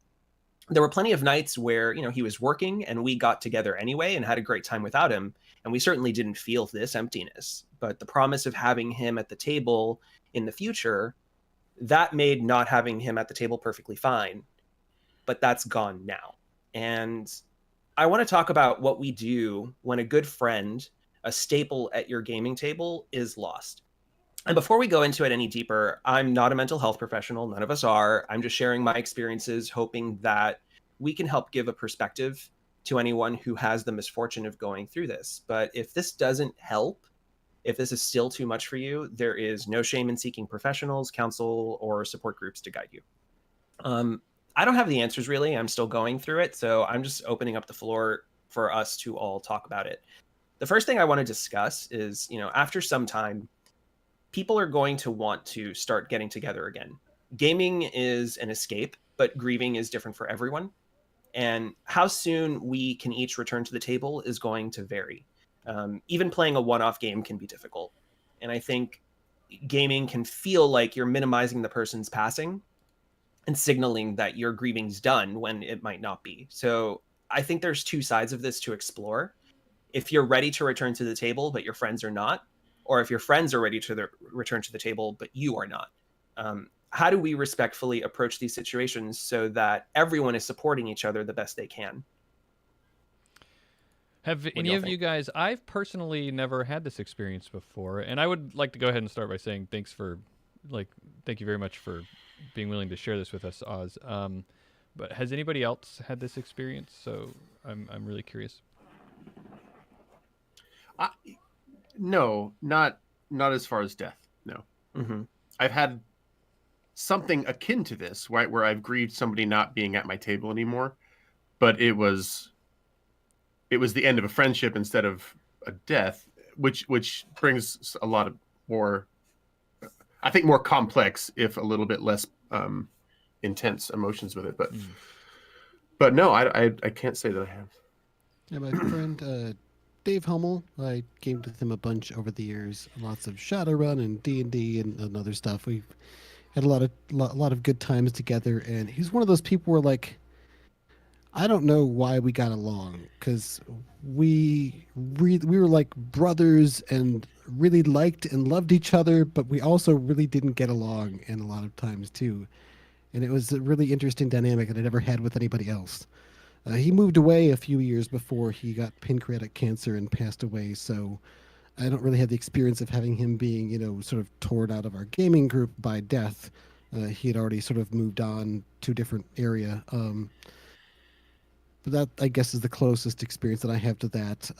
There were plenty of nights where, he was working and we got together anyway and had a great time without him. And we certainly didn't feel this emptiness. But the promise of having him at the table in the future, that made not having him at the table perfectly fine. But that's gone now. And I want to talk about what we do when a good friend, a staple at your gaming table, is lost. And before we go into it any deeper, I'm not a mental health professional. None of us are. I'm just sharing my experiences, hoping that we can help give a perspective to anyone who has the misfortune of going through this. But if this doesn't help, if this is still too much for you, there is no shame in seeking professionals, counsel, or support groups to guide you. I don't have the answers, really. I'm still going through it. So I'm just opening up the floor for us to all talk about it. The first thing I want to discuss is, after some time, people are going to want to start getting together again. Gaming is an escape, but grieving is different for everyone. And how soon we can each return to the table is going to vary. Even playing a one-off game can be difficult. And I think gaming can feel like you're minimizing the person's passing and signaling that your grieving's done when it might not be. So I think there's two sides of this to explore. If you're ready to return to the table, but your friends are not, or if your friends are ready to return to the table, but you are not. how do we respectfully approach these situations so that everyone is supporting each other the best they can? Have any of you guys? I've personally never had this experience before, and I would like to go ahead and start by saying thank you very much for being willing to share this with us, Oz. But has anybody else had this experience? So I'm really curious. No, not as far as death. No. Mm-hmm. I've had something akin to this, right, where I've grieved somebody not being at my table anymore, but it was the end of a friendship instead of a death, which brings a lot of more, I think, more complex, if a little bit less intense emotions with it. But no, I can't say that I have. Yeah, my friend Dave Hummel, I gamed with him a bunch over the years. Lots of Shadowrun and D&D and other stuff. We've had a lot of good times together, and he's one of those people where, like, I don't know why we got along, because we were like brothers and really liked and loved each other, but we also really didn't get along, and a lot of times too. And it was a really interesting dynamic that I never had with anybody else. He moved away a few years before he got pancreatic cancer and passed away, so I don't really have the experience of having him being, sort of torn out of our gaming group by death. He had already sort of moved on to a different area. But that, I guess, is the closest experience that I have to that.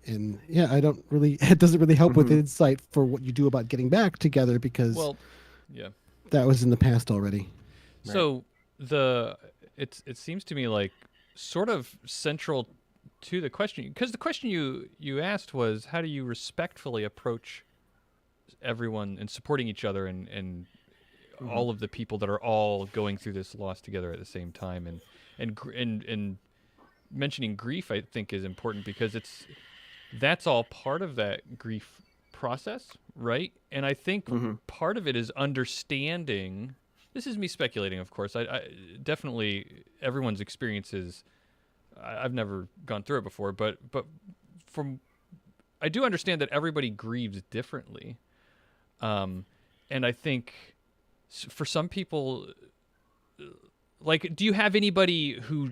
And yeah, it doesn't really help with insight for what you do about getting back together, because that was in the past already. So it seems to me like sort of central to the question, because the question you asked was, how do you respectfully approach everyone and supporting each other and all of the people that are all going through this loss together at the same time, and mentioning grief, I think, is important, because that's all part of that grief process, right? And I think part of it is understanding. This is me speculating, of course. I definitely, everyone's experiences, I've never gone through it before, but I do understand that everybody grieves differently, and I think for some people, like, do you have anybody who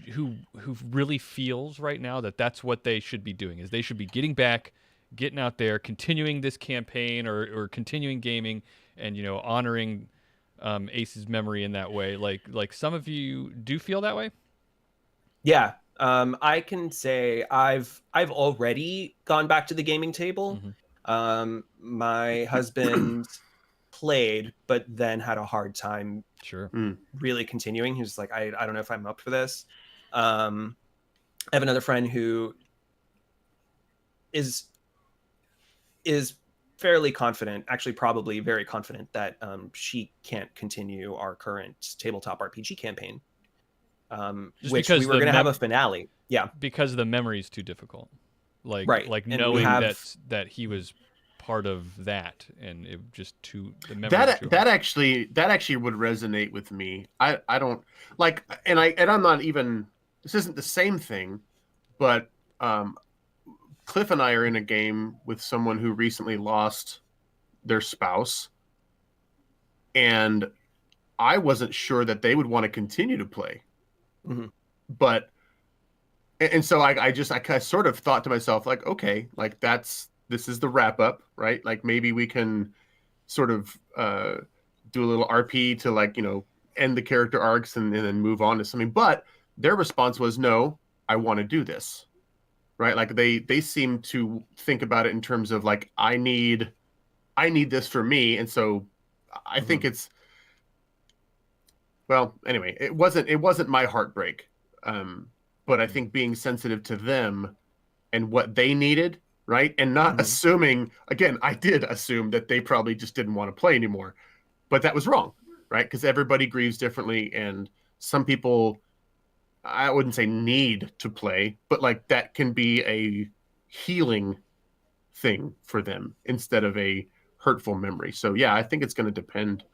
really feels right now that that's what they should be doing, is they should be getting out there, continuing this campaign or continuing gaming, and honoring Ace's memory in that way? Like some of you do feel that way? Yeah. I can say I've already gone back to the gaming table. My husband played, but then had a hard time really continuing. He was like, I don't know if I'm up for this. I have another friend who is fairly confident, actually probably very confident, that she can't continue our current tabletop RPG campaign, which we were going to have a finale. Yeah, because the memory is too difficult. Like and knowing that he was part of that, and it just the memory that actually would resonate with me. I don't like, and I'm not even, this isn't the same thing, but Cliff and I are in a game with someone who recently lost their spouse, and I wasn't sure that they would want to continue to play. But and so I sort of thought to myself, like, okay, like this is the wrap up, right? Like, maybe we can sort of do a little RP to, like, end the character arcs and then move on to something. But their response was, no, I want to do this, right? Like, they seem to think about it in terms of, like, I need this for me. And so I think it's, well, anyway, it wasn't my heartbreak. But I think being sensitive to them and what they needed, right? And not assuming, again, I did assume that they probably just didn't want to play anymore, but that was wrong, right? Because everybody grieves differently, and some people, I wouldn't say need to play, but like that can be a healing thing for them instead of a hurtful memory. So yeah, I think it's going to depend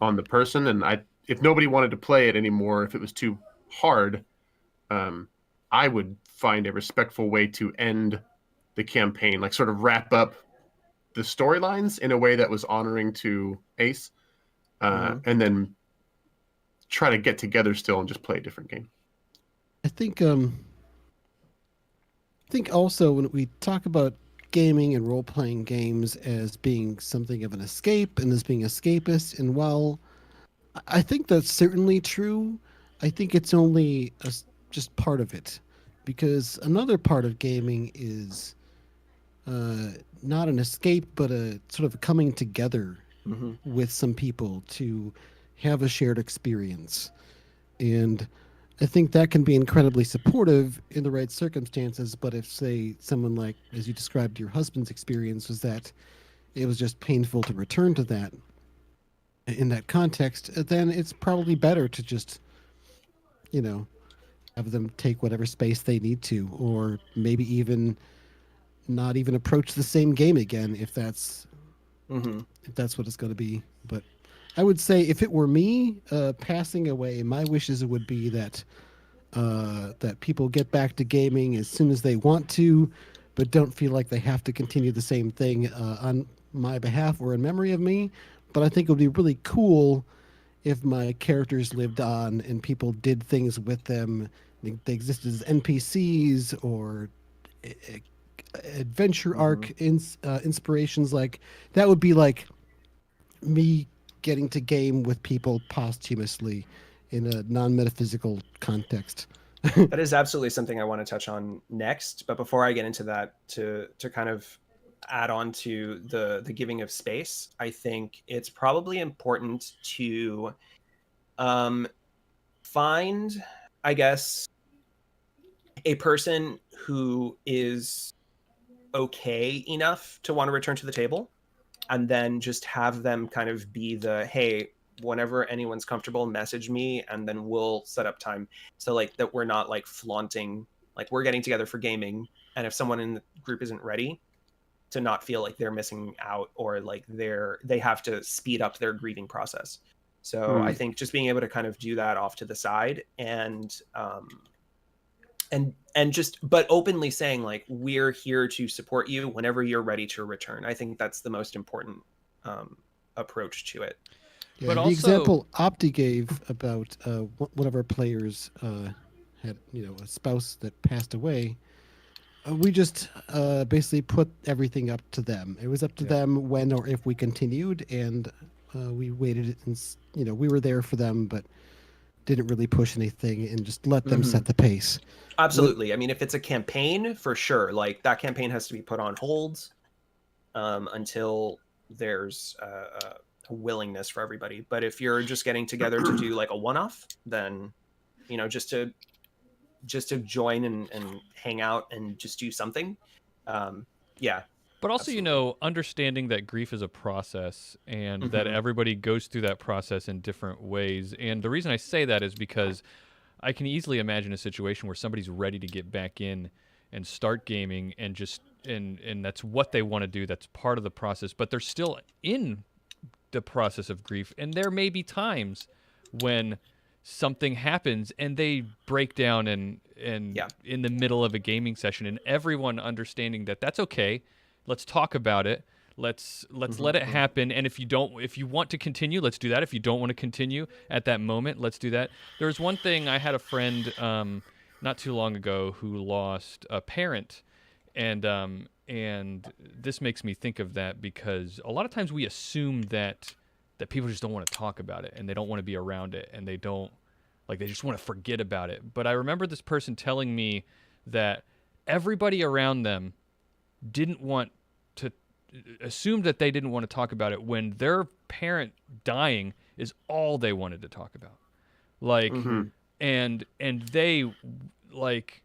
on the person. And if nobody wanted to play it anymore, if it was too hard, I would find a respectful way to end the campaign, like sort of wrap up the storylines in a way that was honoring to Ace, and then try to get together still and just play a different game. I think also when we talk about gaming and role-playing games as being something of an escape and as being escapist, and while I think that's certainly true, I think it's only just part of it, because another part of gaming is not an escape, but a sort of coming together with some people to have a shared experience. And I think that can be incredibly supportive in the right circumstances. But if, say, someone like, as you described, your husband's experience was that it was just painful to return to that in that context, then it's probably better to just, have them take whatever space they need to, or maybe even not even approach the same game again if that's what it's going to be. But I would say if it were me passing away, my wishes would be that that people get back to gaming as soon as they want to, but don't feel like they have to continue the same thing on my behalf or in memory of me. But I think it would be really cool if my characters lived on and people did things with them. They existed as NPCs or adventure arc inspirations. Like that would be like me getting to game with people posthumously in a non-metaphysical context. That is absolutely something I want to touch on next. But before I get into that, to kind of add on to the giving of space, I think it's probably important to find, I guess, a person who is okay enough to want to return to the table, and then just have them kind of be the, hey, whenever anyone's comfortable, message me, and then we'll set up time. So like that we're not like flaunting, like we're getting together for gaming, and if someone in the group isn't ready, to not feel like they're missing out, or like they have to speed up their grieving process. So I think just being able to kind of do that off to the side, and just, but openly saying like, we're here to support you whenever you're ready to return. I think that's the most important approach to it. Yeah, But the also- example Opti gave about one of our players had a spouse that passed away. We just basically put everything up to them. It was up to them when or if we continued, and we waited, and we were there for them, but didn't really push anything and just let them set the pace. Absolutely. I mean, if it's a campaign, for sure, like that campaign has to be put on hold until there's a willingness for everybody. But if you're just getting together to do like a one-off, then just to join and hang out and just do something. Yeah. But also, Absolutely. understanding that grief is a process, and that everybody goes through that process in different ways. And the reason I say that is because I can easily imagine a situation where somebody's ready to get back in and start gaming, and just and that's what they want to do. That's part of the process, but they're still in the process of grief, and there may be times when something happens and they break down and in the middle of a gaming session, and everyone understanding that that's okay. Let's talk about it. Let's let it happen. And if you want to continue, let's do that. If you don't want to continue at that moment, let's do that. There was one thing, I had a friend not too long ago who lost a parent, and this makes me think of that, because a lot of times we assume that people just don't want to talk about it, and they don't want to be around it, and they just want to forget about it. But I remember this person telling me that everybody around them assumed that they didn't want to talk about it when their parent dying is all they wanted to talk about. Like, and they like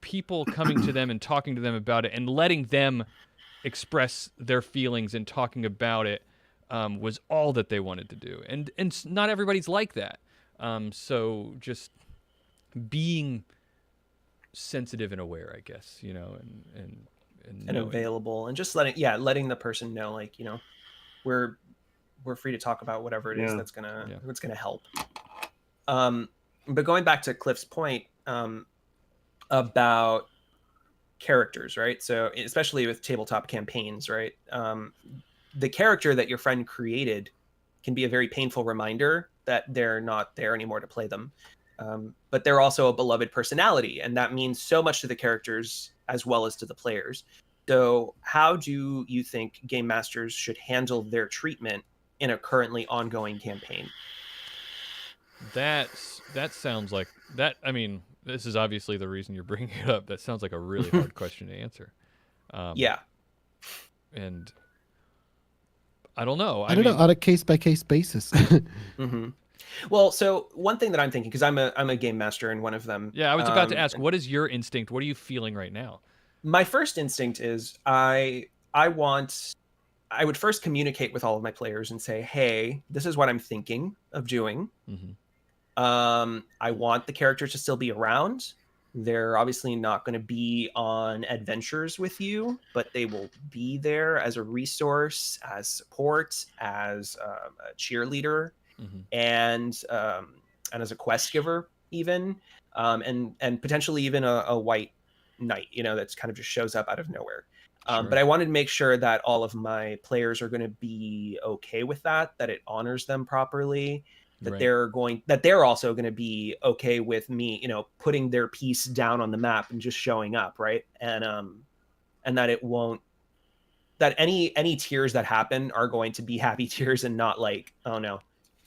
people coming to them and talking to them about it and letting them express their feelings and talking about it was all that they wanted to do. And not everybody's like that. So just being sensitive and aware, I guess, and available, and just letting the person know, like, we're free to talk about whatever it is that's gonna help. But going back to Cliff's point about characters, right? So especially with tabletop campaigns, right? The character that your friend created can be a very painful reminder that they're not there anymore to play them. But they're also a beloved personality, and that means so much to the characters as well as to the players. So how do you think game masters should handle their treatment in a currently ongoing campaign? That sounds like that. I mean, this is obviously the reason you're bringing it up. That sounds like a really hard question to answer. Yeah. And I don't know. I don't know, on a case by case basis. Well, so one thing that I'm thinking, because I'm a game master in one of them. Yeah, I was about to ask, what is your instinct? What are you feeling right now? My first instinct is I would first communicate with all of my players and say, hey, this is what I'm thinking of doing. I want the characters to still be around. They're obviously not going to be on adventures with you, but they will be there as a resource, as support, as a cheerleader, and as a quest giver, even, and potentially even a white knight, that's kind of just shows up out of nowhere. But I wanted to make sure that all of my players are going to be okay with that it honors them properly, that they're also going to be okay with me, putting their piece down on the map and just showing up, right? And that it won't, that any tears that happen are going to be happy tears and not like, oh no.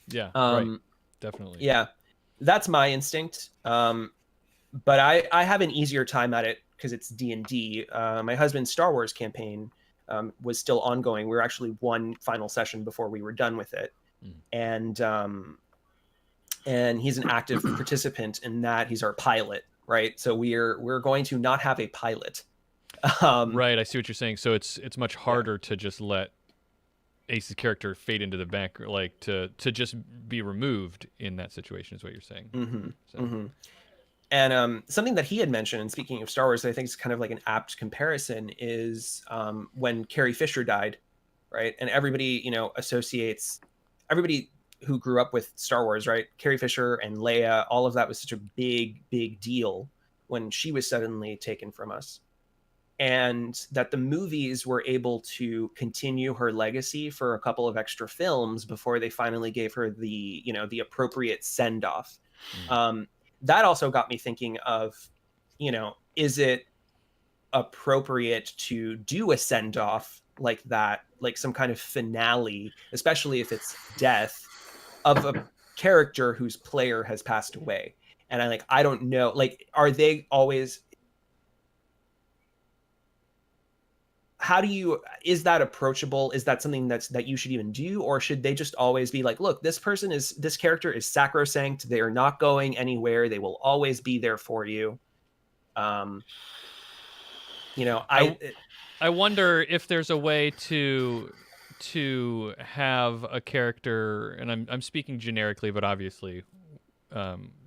Yeah, right. Definitely. Yeah, that's my instinct. But I have an easier time at it because it's D&D. My husband's Star Wars campaign was still ongoing. We were actually one final session before we were done with it. And he's an active participant in that. He's our pilot, right? So we're going to not have a pilot. Right, I see what you're saying. So it's much harder to just let Ace's character fade into the back, like to just be removed in that situation, is what you're saying. And something that he had mentioned, and speaking of Star Wars, that I think is kind of like an apt comparison, is when Carrie Fisher died, right? And everybody, associates, everybody who grew up with Star Wars, right? Carrie Fisher and Leia, all of that was such a big, big deal when she was suddenly taken from us. And that the movies were able to continue her legacy for a couple of extra films before they finally gave her the appropriate send-off. That also got me thinking of, is it appropriate to do a send-off like that, like some kind of finale, especially if it's death of a character whose player has passed away? And I don't know, like, are they always, is that approachable? Is that something that you should even do? Or should they just always be like, look, this character is sacrosanct. They are not going anywhere. They will always be there for you. I wonder if there's a way to have a character, and I'm speaking generically, but obviously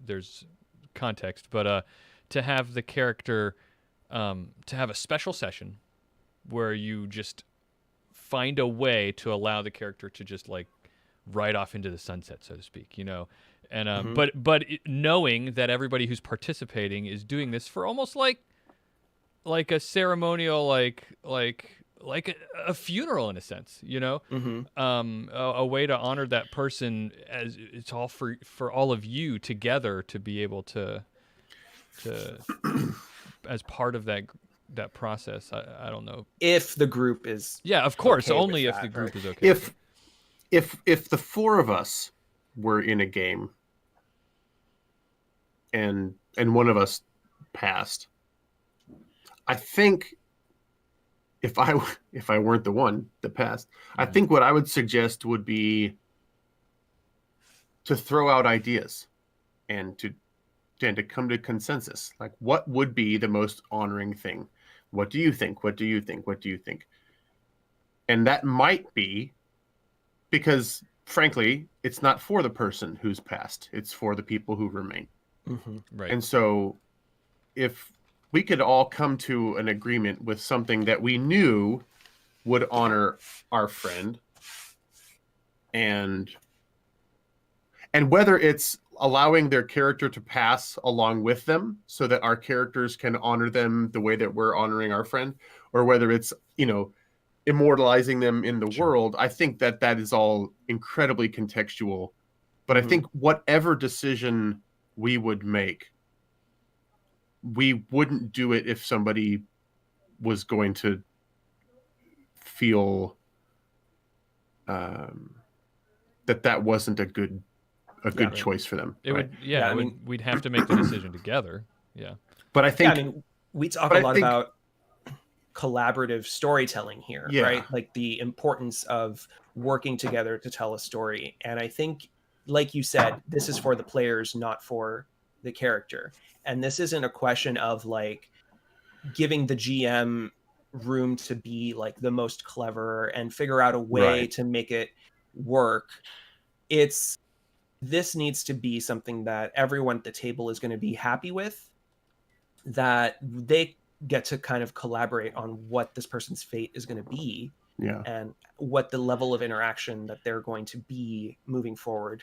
there's context, but to have the character, to have a special session where you just find a way to allow the character to just like ride off into the sunset, so to speak, and but knowing that everybody who's participating is doing this for almost like a ceremonial, like a funeral in a sense, a way to honor that person, as it's all for all of you together to be able to as part of that process. I don't know if the group is, of course, okay only if that, the group right? is okay. If the four of us were in a game and one of us passed, I think if I weren't the one that passed, I think what I would suggest would be to throw out ideas and to come to consensus. Like, what would be the most honoring thing? What do you think? What do you think? What do you think? And that might be because, frankly, it's not for the person who's passed. It's for the people who remain. Right. And so if we could all come to an agreement with something that we knew would honor our friend, and whether it's allowing their character to pass along with them so that our characters can honor them the way that we're honoring our friend, or whether it's, immortalizing them in the world. I think that is all incredibly contextual. But I think whatever decision we would make, we wouldn't do it if somebody was going to feel that wasn't a good choice for them. We'd have to make the decision together. Yeah. But I think we talk a lot about collaborative storytelling here, right? Like the importance of working together to tell a story. And I think, like you said, this is for the players, not for the character. And this isn't a question of like giving the GM room to be like the most clever and figure out a way to make it work. This needs to be something that everyone at the table is going to be happy with, that they get to kind of collaborate on what this person's fate is going to be, and what the level of interaction that they're going to be moving forward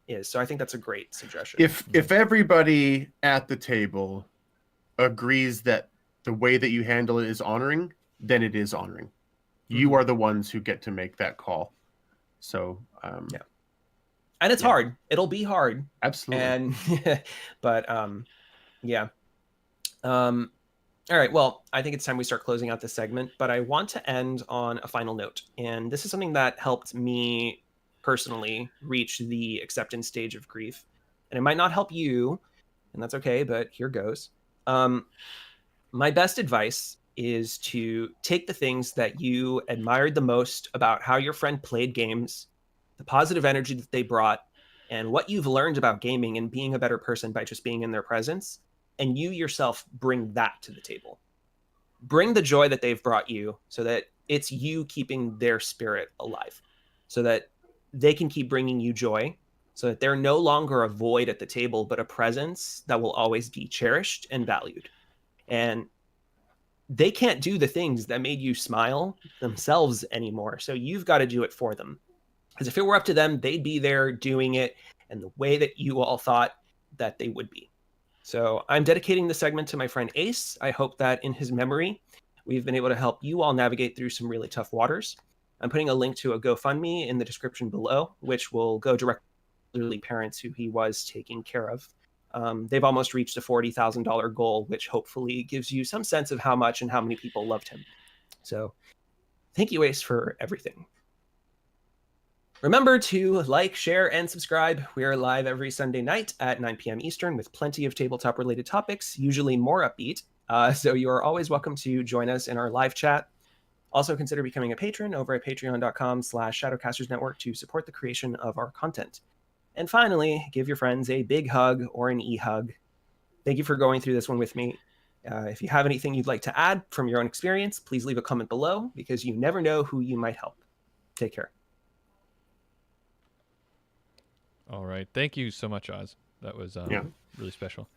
is. So I think that's a great suggestion. If everybody at the table agrees that the way that you handle it is honoring, then it is honoring. You are the ones who get to make that call. So and it's hard. It'll be hard. Absolutely. And but all right, well, I think it's time we start closing out this segment, but I want to end on a final note. And this is something that helped me personally reach the acceptance stage of grief. And it might not help you, and that's okay, but here goes. My best advice is to take the things that you admired the most about how your friend played games, the positive energy that they brought, and what you've learned about gaming and being a better person by just being in their presence, and you yourself bring that to the table. Bring the joy that they've brought you so that it's you keeping their spirit alive, so that they can keep bringing you joy, so that they're no longer a void at the table, but a presence that will always be cherished and valued. And they can't do the things that made you smile themselves anymore. So you've got to do it for them. Because if it were up to them, they'd be there doing it in the way that you all thought that they would be. So I'm dedicating the segment to my friend Ace. I hope that in his memory, we've been able to help you all navigate through some really tough waters. I'm putting a link to a GoFundMe in the description below, which will go directly to the parents who he was taking care of. They've almost reached a $40,000 goal, which hopefully gives you some sense of how much and how many people loved him. So thank you, Ace, for everything. Remember to like, share, and subscribe. We are live every Sunday night at 9 p.m. Eastern with plenty of tabletop-related topics, usually more upbeat. So you are always welcome to join us in our live chat. Also consider becoming a patron over at patreon.com/shadowcastersnetwork to support the creation of our content. And finally, give your friends a big hug or an e-hug. Thank you for going through this one with me. If you have anything you'd like to add from your own experience, please leave a comment below, because you never know who you might help. Take care. All right. Thank you so much, Oz. That was really special.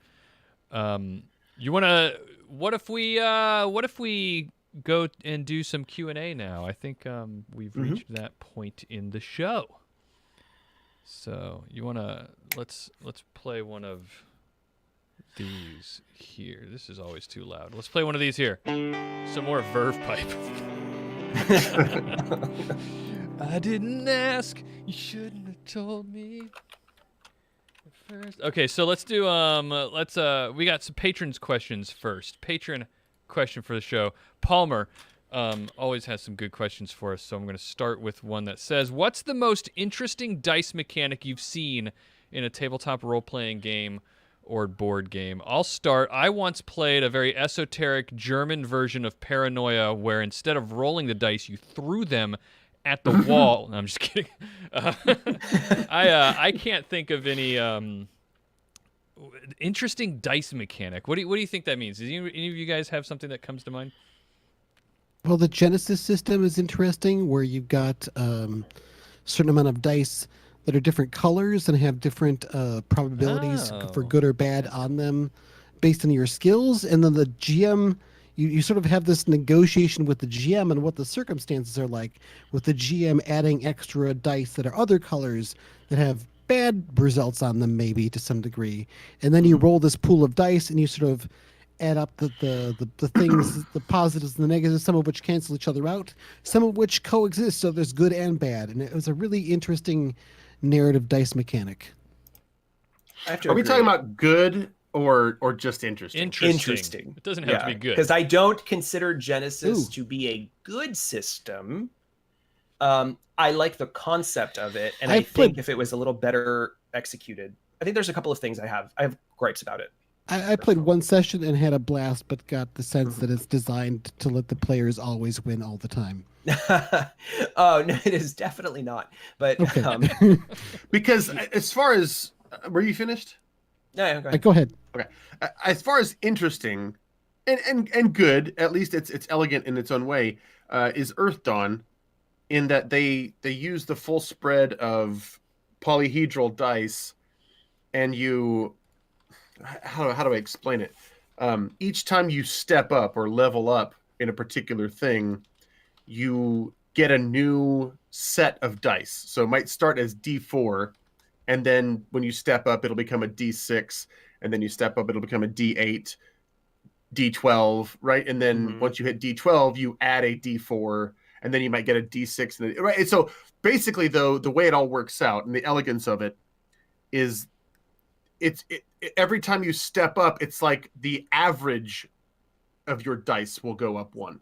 You wanna? What if we go and do some Q&A now? I think we've reached that point in the show. So you wanna let's play one of these here. This is always too loud. Let's play one of these here. Some more Verve Pipe. I didn't ask. You shouldn't have told me first. Okay, so let's do we got some patrons questions first. Patron question for the show. Palmer always has some good questions for us, so I'm going to start with one that says, "What's the most interesting dice mechanic you've seen in a tabletop role-playing game or board game?" I'll start. I once played a very esoteric German version of Paranoia where instead of rolling the dice, you threw them at the wall. No, I'm just kidding. I can't think of any interesting dice mechanic. What do you think that means? Does any of you guys have something that comes to mind? Well, the Genesis system is interesting, where you've got a certain amount of dice that are different colors and have different probabilities for good or bad on them based on your skills. And then the GM, you sort of have this negotiation with the GM and what the circumstances are like, with the GM adding extra dice that are other colors that have bad results on them, maybe to some degree. And then you roll this pool of dice and you sort of add up the things, the positives and the negatives, some of which cancel each other out, some of which coexist. So there's good and bad. And it was a really interesting narrative dice mechanic. Are we talking about good or just interesting? Interesting. It doesn't have to be good. Because I don't consider Genesis to be a good system. I like the concept of it, and I think if it was a little better executed, I think there's a couple of things I have gripes about it. I played one session and had a blast, but got the sense that it's designed to let the players always win all the time. Oh, no, it is definitely not. But okay. Because as far as were you finished? No, go ahead. Okay. As far as interesting and good, at least it's elegant in its own way, is Earth Dawn, in that they use the full spread of polyhedral dice, and you how do I explain it? Each time you step up or level up in a particular thing, you get a new set of dice. So it might start as D4, and then when you step up, it'll become a D6, and then you step up, it'll become a D8, D12, right? And then once you hit D12, you add a D4, and then you might get a D6. Right? And so basically, though, the way it all works out and the elegance of it is every time you step up, it's like the average of your dice will go up one,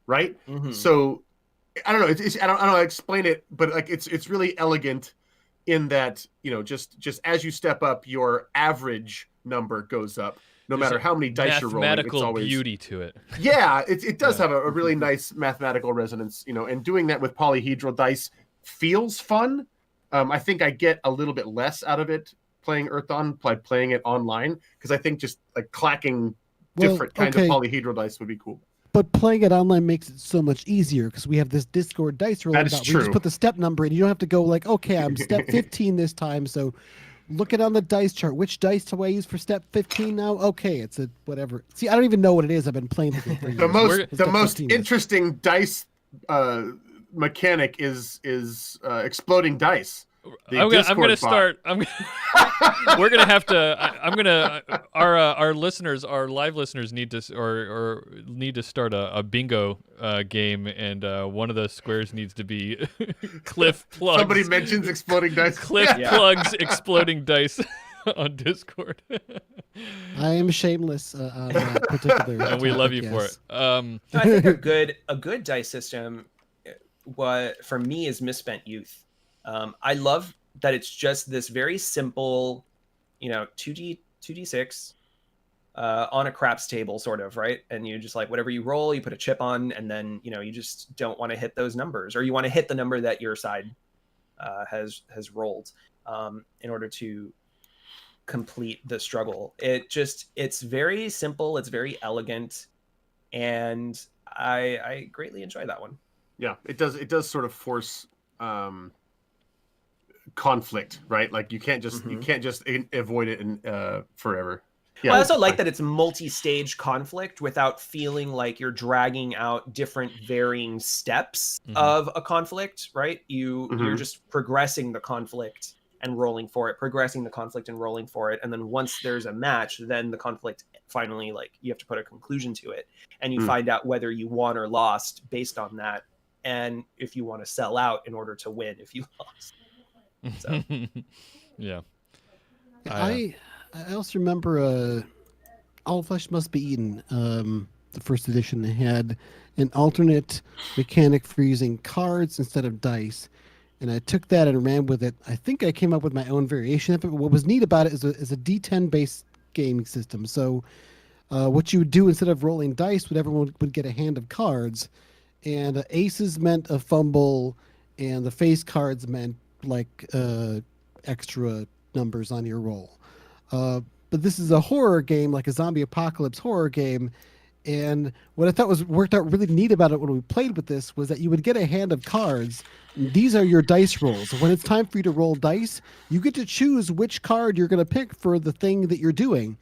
right? So I don't know. I don't know how to explain it, but like it's really elegant in that, you know, just as you step up, your average number goes up. No matter how many dice you're rolling, it's always beauty to it. Yeah, it does have a really nice mathematical resonance, you know, and doing that with polyhedral dice feels fun. I think I get a little bit less out of it playing Earth Dawn by playing it online, because I think just like clacking different kinds of polyhedral dice would be cool. But playing it online makes it so much easier, because we have this Discord dice roll. That is true. You just put the step number in. You don't have to go like, okay, I'm step 15 this time, so look it on the dice chart. Which dice do I use for step 15 now? Okay, it's a whatever. See, I don't even know what it is. I've been playing it for years. The most interesting dice mechanic is exploding dice. We're gonna start. We're gonna have to. Our listeners, our live listeners, need to start a bingo game, and one of the squares needs to be Cliff plugs. Somebody mentions exploding dice. Cliff plugs exploding dice on Discord. I am shameless on that particular. And we love you for it. I think a good dice system, what for me is Misspent Youth. I love that it's just this very simple, 2d6 on a craps table, sort of, right? And you just like whatever you roll, you put a chip on, and then you just don't want to hit those numbers, or you want to hit the number that your side has rolled in order to complete the struggle. It's very simple, it's very elegant, and I greatly enjoy that one. Yeah, it does sort of force conflict, right? Like you can't just avoid it forever. Yeah, I also like that it's multi-stage conflict without feeling like you're dragging out different varying steps of a conflict, right? You're just progressing the conflict and rolling for it, progressing the conflict and rolling for it, and then once there's a match, then the conflict finally, like, you have to put a conclusion to it, and you find out whether you won or lost based on that, and if you want to sell out in order to win if you lost. So. Yeah. I also remember All Flesh Must Be Eaten, the first edition. They had an alternate mechanic for using cards instead of dice, and I took that and ran with it. I think I came up with my own variation of it. What was neat about it is a D10 based gaming system. So what you would do, instead of rolling dice, everyone would get a hand of cards, and aces meant a fumble, and the face cards meant like extra numbers on your roll. But this is a horror game, like a zombie apocalypse horror game. And what I thought worked out really neat about it when we played with this was that you would get a hand of cards. These are your dice rolls. When it's time for you to roll dice, you get to choose which card you're going to pick for the thing that you're doing.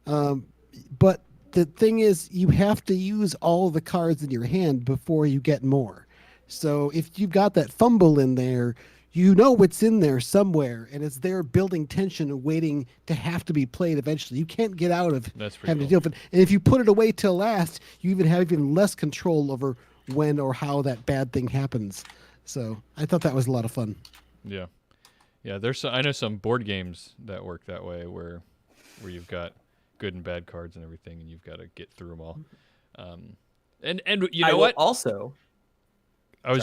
But the thing is, you have to use all the cards in your hand before you get more. So if you've got that fumble in there, you know it's in there somewhere, and it's there building tension and waiting to have to be played eventually. You can't get out of That's pretty having cool. to deal with it. And if you put it away till last, you even have even less control over when or how that bad thing happens. So I thought that was a lot of fun. Yeah. Yeah, I know some board games that work that way where you've got good and bad cards and everything, and you've got to get through them all. And you know what? Also, All I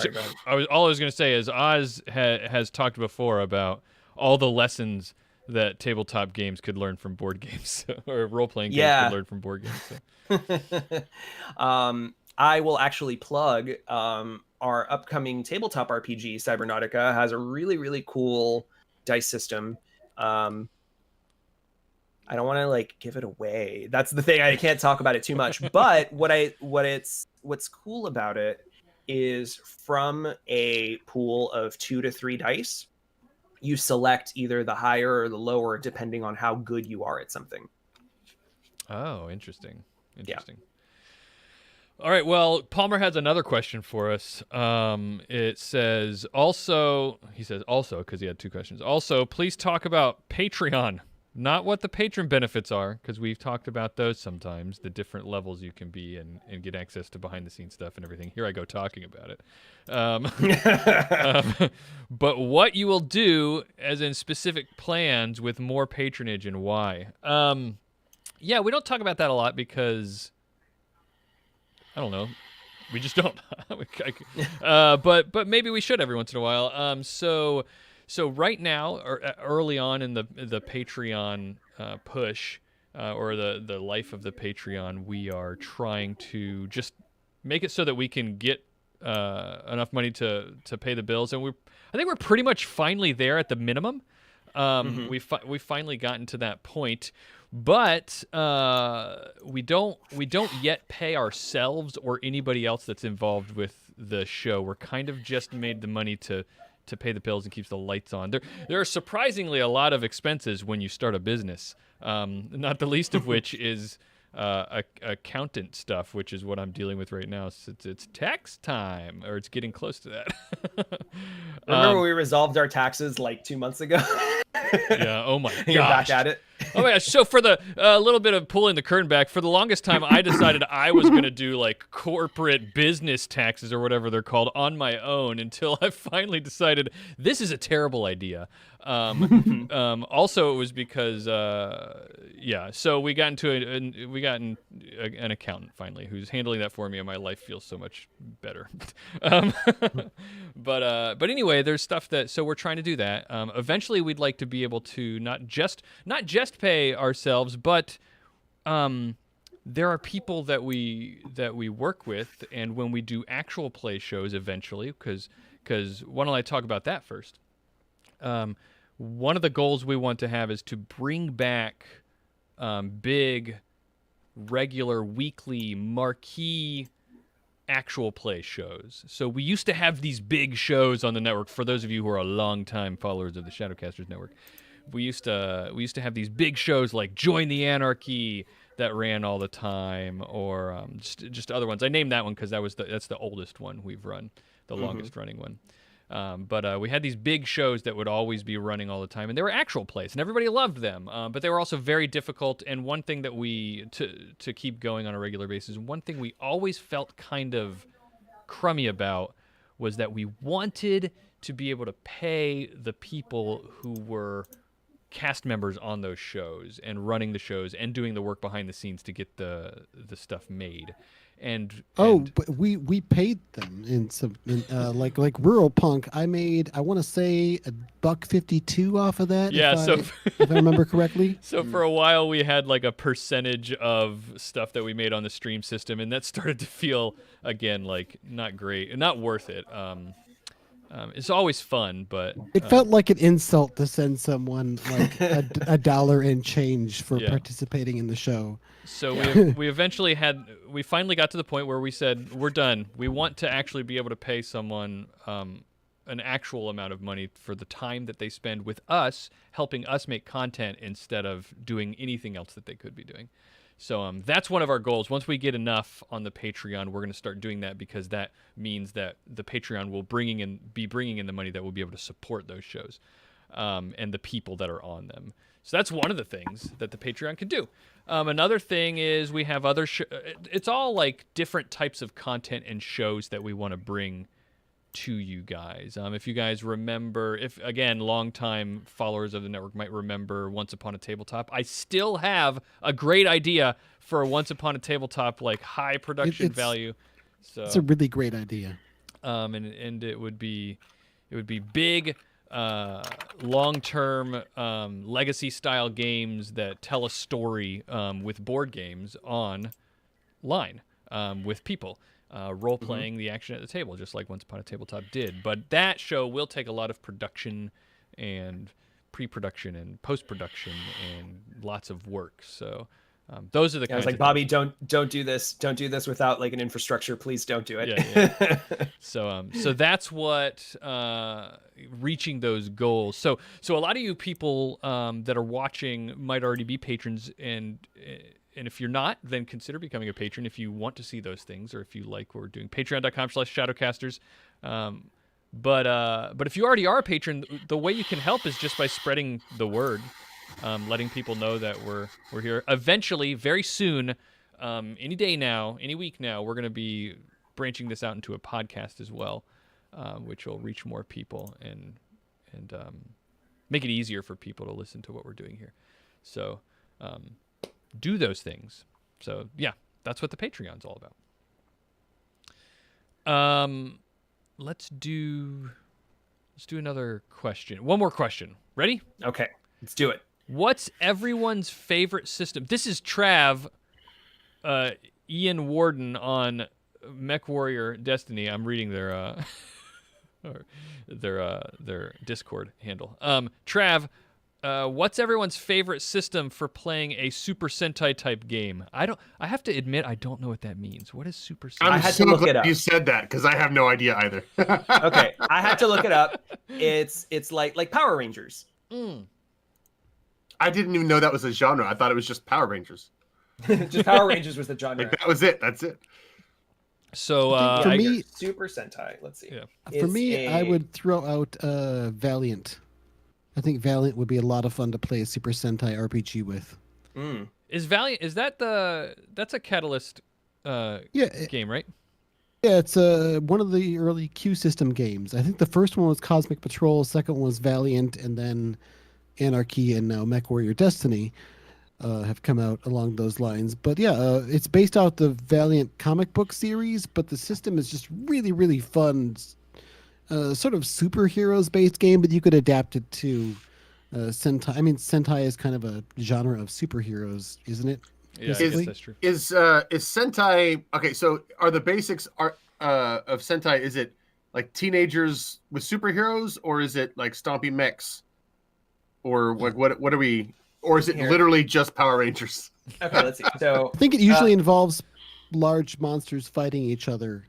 was going to say is Oz has talked before about all the lessons that tabletop games could learn from board games, or role-playing games could learn from board games. So. I will actually plug our upcoming tabletop RPG, Cybernautica, has a really, really cool dice system. I don't want to like give it away. That's the thing. I can't talk about it too much. But what's cool about it is from a pool of 2 to 3 dice, you select either the higher or the lower depending on how good you are at something. Oh, interesting. Interesting. Yeah. All right, well, Palmer has another question for us. It says also because he had 2 questions. Also, please talk about Patreon. Not what the patron benefits are, because we've talked about those sometimes, the different levels you can be and get access to behind-the-scenes stuff and everything. Here I go talking about it. But what you will do, as in specific plans with more patronage and why. Yeah, we don't talk about that a lot because, I don't know, we just don't. But maybe we should every once in a while. So right now, or early on in the Patreon push, or the life of the Patreon, we are trying to just make it so that we can get enough money to pay the bills, and I think we're pretty much finally there at the minimum. We've finally gotten to that point, but we don't yet pay ourselves or anybody else that's involved with the show. We're kind of just made the money to pay the bills and keeps the lights on. There are surprisingly a lot of expenses when you start a business, not the least of which is accountant stuff, which is what I'm dealing with right now. So it's tax time, or it's getting close to that. Remember we resolved our taxes like 2 months ago? Yeah, oh my gosh. You're back at it. Oh my gosh. So for the little bit of pulling the curtain back, for the longest time, I decided I was going to do like corporate business taxes or whatever they're called on my own, until I finally decided this is a terrible idea. Also, it was because, so we got into an accountant finally who's handling that for me, and my life feels so much better. But anyway, there's stuff so we're trying to do that. Eventually, we'd like to be able to not just pay ourselves, but there are people that we work with, and when we do actual play shows eventually, because why don't I talk about that first? One of the goals we want to have is to bring back big, regular, weekly, marquee actual play shows. So we used to have these big shows on the network. For those of you who are longtime followers of the Shadowcasters Network, we used to have these big shows like Join the Anarchy that ran all the time, or just other ones. I named that one because that's the oldest one we've run, the longest running one. But we had these big shows that would always be running all the time, and they were actual plays, and everybody loved them. But they were also very difficult. And one thing that to keep going on a regular basis, one thing we always felt kind of crummy about was that we wanted to be able to pay the people who were cast members on those shows and running the shows and doing the work behind the scenes to get the stuff made. But we paid them in some like Rural Punk. I want to say $1.52 off of that. Yeah, if I remember correctly. So for a while we had like a percentage of stuff that we made on the stream system, and that started to feel again like not great and not worth it. It's always fun, but it felt like an insult to send someone like a dollar and change for participating in the show. So we finally got to the point where we said, we're done. We want to actually be able to pay someone an actual amount of money for the time that they spend with us, helping us make content instead of doing anything else that they could be doing. So that's one of our goals. Once we get enough on the Patreon, we're going to start doing that, because that means that the Patreon will be bringing in the money that will be able to support those shows and the people that are on them. So that's one of the things that the Patreon can do. Another thing is we have other it's all like different types of content and shows that we want to bring to you guys. If you guys remember, if again, longtime followers of the network might remember Once Upon a Tabletop, I still have a great idea for a Once Upon a Tabletop, like high production value. So it's a really great idea. And it would be big, long-term legacy style games that tell a story with board games online with people. Role-playing the action at the table, just like Once Upon a Tabletop did. But that show will take a lot of production and pre-production and post-production and lots of work. So those are the I kinds was like, of Bobby, don't do this. Don't do this without like an infrastructure. Please don't do it. Yeah. So that's what reaching those goals. So a lot of you people that are watching might already be patrons, and if you're not, then consider becoming a patron if you want to see those things, or if you like what we're doing. Patreon.com/Shadowcasters. But if you already are a patron, the way you can help is just by spreading the word, letting people know that we're here. Eventually, very soon, any day now, any week now, we're going to be branching this out into a podcast as well, which will reach more people and make it easier for people to listen to what we're doing here. So do those things. So yeah, that's what the Patreon's all about. Let's do another question. One more question. Ready? Okay, let's do it. What's everyone's favorite system? This is Trav, Ian Warden on MechWarrior Destiny. I'm reading their Discord handle. Trav, what's everyone's favorite system for playing a Super Sentai type game? I have to admit, I don't know what that means. What is Super Sentai? I had to look it up. You said that because I have no idea either. Okay, I had to look it up. It's like Power Rangers. I didn't even know that was a genre. I thought it was just Power Rangers. Just Power Rangers was the genre. Like, that was it. That's it. So for me, Super Sentai. Let's see. Yeah. For me, I would throw out Valiant. I think Valiant would be a lot of fun to play a Super Sentai RPG with. Is Valiant? Is that that's a Catalyst game, right? Yeah, it's one of the early Q system games. I think the first one was Cosmic Patrol, second one was Valiant, and then Anarchy and now MechWarrior Destiny have come out along those lines. But yeah, it's based out the Valiant comic book series, but the system is just really, really fun. Sort of superheroes-based game, but you could adapt it to Sentai. I mean, Sentai is kind of a genre of superheroes, isn't it? Yeah, I guess that's true. Is Sentai okay? So are the basics of Sentai? Is it like teenagers with superheroes, or is it like stompy mechs, or like what are we? Or is it literally just Power Rangers? Okay, let's see. So I think it usually involves large monsters fighting each other.